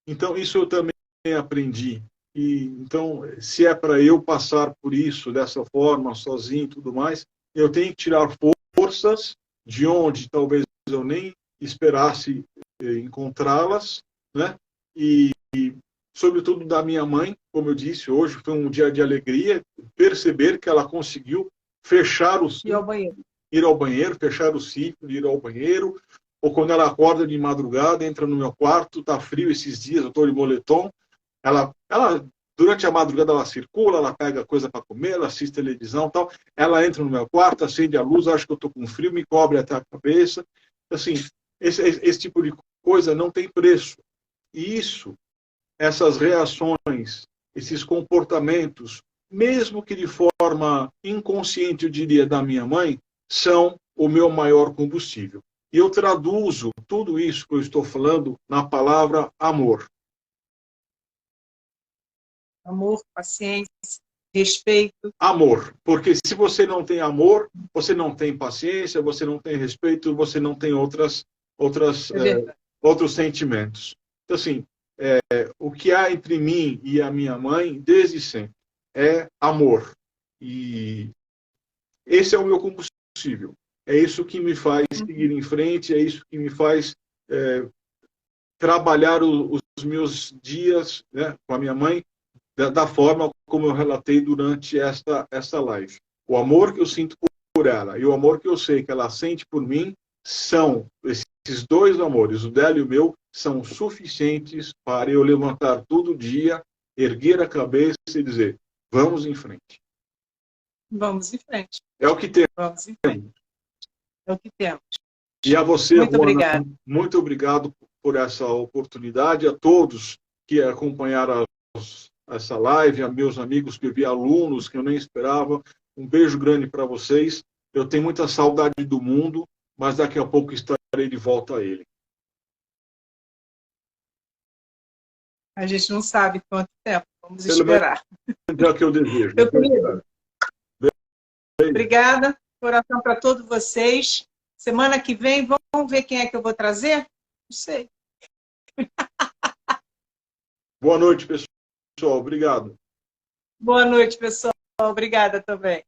Então, isso eu também aprendi. E, então, se é para eu passar por isso, dessa forma, sozinho e tudo mais, eu tenho que tirar forças de onde talvez eu nem esperasse encontrá-las, né? E, sobretudo, da minha mãe, como eu disse, hoje foi um dia de alegria, perceber que ela conseguiu fechar o ciclo, ir ao banheiro, fechar o ciclo, ir ao banheiro, ou quando ela acorda de madrugada, entra no meu quarto, está frio esses dias, eu estou de moletom, ela, durante a madrugada, ela circula, ela pega coisa para comer, ela assiste televisão e tal, ela entra no meu quarto, acende a luz, acha que eu estou com frio, me cobre até a cabeça. Assim, esse tipo de coisa não tem preço. E isso, essas reações, esses comportamentos, mesmo que de forma inconsciente, eu diria, da minha mãe, são o meu maior combustível. E eu traduzo tudo isso que eu estou falando na palavra amor. Amor, paciência, respeito. Amor, porque se você não tem amor, você não tem paciência, você não tem respeito, você não tem outros sentimentos. Então, assim, o que há entre mim e a minha mãe, desde sempre, é amor. E esse é o meu combustível. É isso que me faz seguir em frente, é isso que me faz trabalhar os meus dias, né, com a minha mãe da forma como eu relatei durante esta live. O amor que eu sinto por ela e o amor que eu sei que ela sente por mim são esses dois amores, o dela e o meu, são suficientes para eu levantar todo dia, erguer a cabeça e dizer, vamos em frente. Vamos em frente. É o que temos. Vamos em frente. É o que temos. E a você, muito Juana, obrigado. Muito obrigado por essa oportunidade, a todos que acompanharam essa live, a meus amigos que eu vi, alunos que eu nem esperava. Um beijo grande para vocês. Eu tenho muita saudade do mundo, mas daqui a pouco estarei de volta a ele. A gente não sabe quanto tempo. Vamos esperar. É o que eu desejo. Meu querido, obrigada. Coração para todos vocês. Semana que vem, vamos ver quem é que eu vou trazer? Não sei. Boa noite, pessoal. Obrigado. Boa noite, pessoal. Obrigada também.